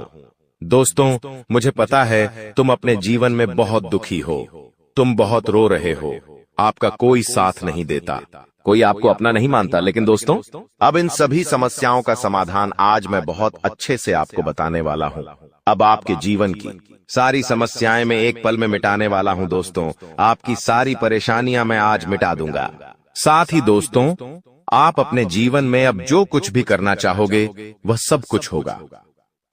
दोस्तों मुझे पता है तुम अपने जीवन में बहुत दुखी हो, तुम बहुत रो रहे हो, आपका कोई साथ नहीं देता, कोई आपको अपना नहीं मानता। लेकिन दोस्तों अब इन सभी समस्याओं का समाधान आज मैं बहुत अच्छे से आपको बताने वाला हूं। अब आपके जीवन की सारी समस्याएं मैं एक पल में मिटाने वाला हूं। दोस्तों आपकी सारी परेशानियां मैं आज मिटा दूंगा। साथ ही दोस्तों आप अपने जीवन में अब जो कुछ भी करना चाहोगे वह सब कुछ होगा।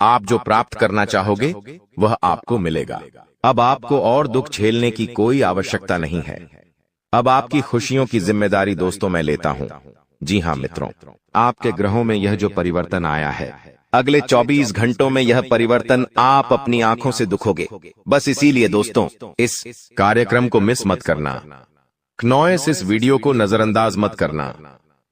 आप जो प्राप्त करना चाहोगे वह आपको मिलेगा। अब आपको और दुख झेलने की कोई आवश्यकता नहीं है। अब आपकी खुशियों की जिम्मेदारी दोस्तों मैं लेता हूं। जी हां मित्रों, आपके ग्रहों में यह जो परिवर्तन आया है, अगले 24 घंटों में यह परिवर्तन आप अपनी आंखों से दुखोगे। बस इसीलिए दोस्तों इस कार्यक्रम को मिस मत करना। क्नॉयस इस वीडियो को नजरअंदाज मत करना।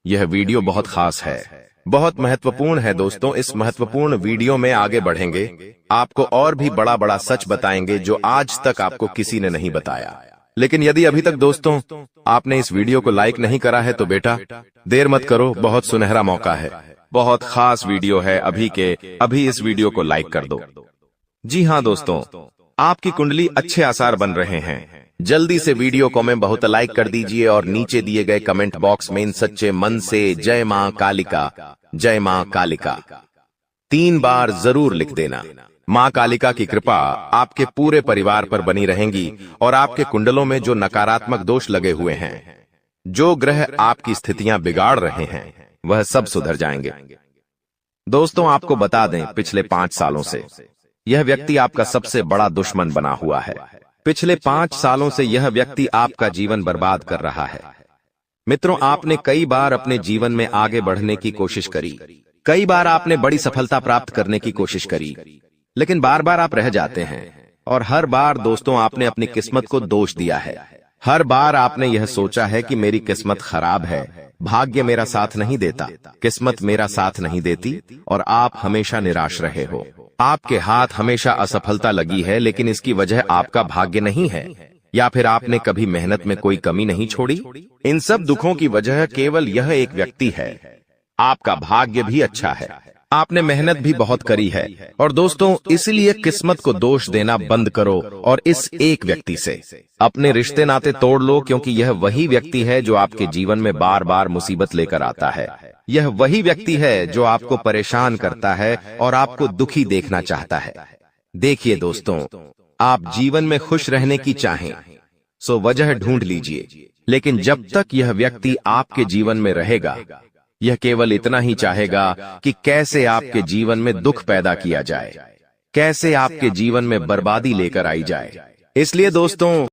यह वीडियो बहुत खास है, बहुत महत्वपूर्ण है दोस्तों। इस महत्वपूर्ण वीडियो में आगे बढ़ेंगे, आपको और भी बड़ा बड़ा सच बताएंगे जो आज तक आपको किसी ने नहीं बताया। लेकिन यदि अभी तक दोस्तों आपने इस वीडियो को लाइक नहीं करा है तो बेटा देर मत करो, बहुत सुनहरा मौका है, बहुत खास वीडियो है। अभी इस वीडियो को लाइक कर दो। जी हां दोस्तों, आपकी कुंडली अच्छे आसार बन रहे हैं। जल्दी से वीडियो को में बहुत लाइक कर दीजिए और नीचे दिए गए कमेंट बॉक्स में इन सच्चे मन से जय मां कालिका, जय मां कालिका 3 बार जरूर लिख देना। मां कालिका की कृपा आपके पूरे परिवार पर बनी रहेंगी और आपके कुंडलों में जो नकारात्मक दोष लगे हुए हैं, जो ग्रह आपकी स्थितियां बिगाड़ रहे हैं, वह सब सुधर जाएंगे। दोस्तों आपको बता दें, पिछले 5 सालों से यह व्यक्ति आपका सबसे बड़ा दुश्मन बना हुआ है। पिछले 5 सालों से यह व्यक्ति आपका जीवन बर्बाद कर रहा है। मित्रों, आपने कई बार अपने जीवन में आगे बढ़ने की कोशिश करी, कई बार आपने बड़ी सफलता प्राप्त करने की कोशिश करी, लेकिन बार बार आप रह जाते हैं। और हर बार दोस्तों आपने अपनी किस्मत को दोष दिया है। हर बार आपने यह सोचा है कि मेरी किस्मत खराब है, भाग्य मेरा साथ नहीं देता, किस्मत मेरा साथ नहीं देती, और आप हमेशा निराश रहे हो। आपके हाथ हमेशा असफलता लगी है, लेकिन इसकी वजह आपका भाग्य नहीं है, या फिर आपने कभी मेहनत में कोई कमी नहीं छोड़ी। इन सब दुखों की वजह केवल यह एक व्यक्ति है। आपका भाग्य भी अच्छा है, आपने मेहनत भी बहुत करी है। और दोस्तों इसलिए किस्मत को दोष देना बंद करो और इस एक व्यक्ति से अपने रिश्ते नाते तोड़ लो, क्योंकि यह वही व्यक्ति है जो आपके जीवन में बार बार मुसीबत लेकर आता है। यह वही व्यक्ति है जो आपको परेशान करता है और आपको दुखी देखना चाहता है। देखिए दोस्तों, आप जीवन में खुश रहने की चाहें सो वजह ढूंढ लीजिए, लेकिन जब तक यह व्यक्ति आपके जीवन में रहेगा, यह केवल इतना ही चाहेगा कि कैसे आपके जीवन में दुख पैदा किया जाए, कैसे आपके जीवन में बर्बादी लेकर आई जाए। इसलिए दोस्तों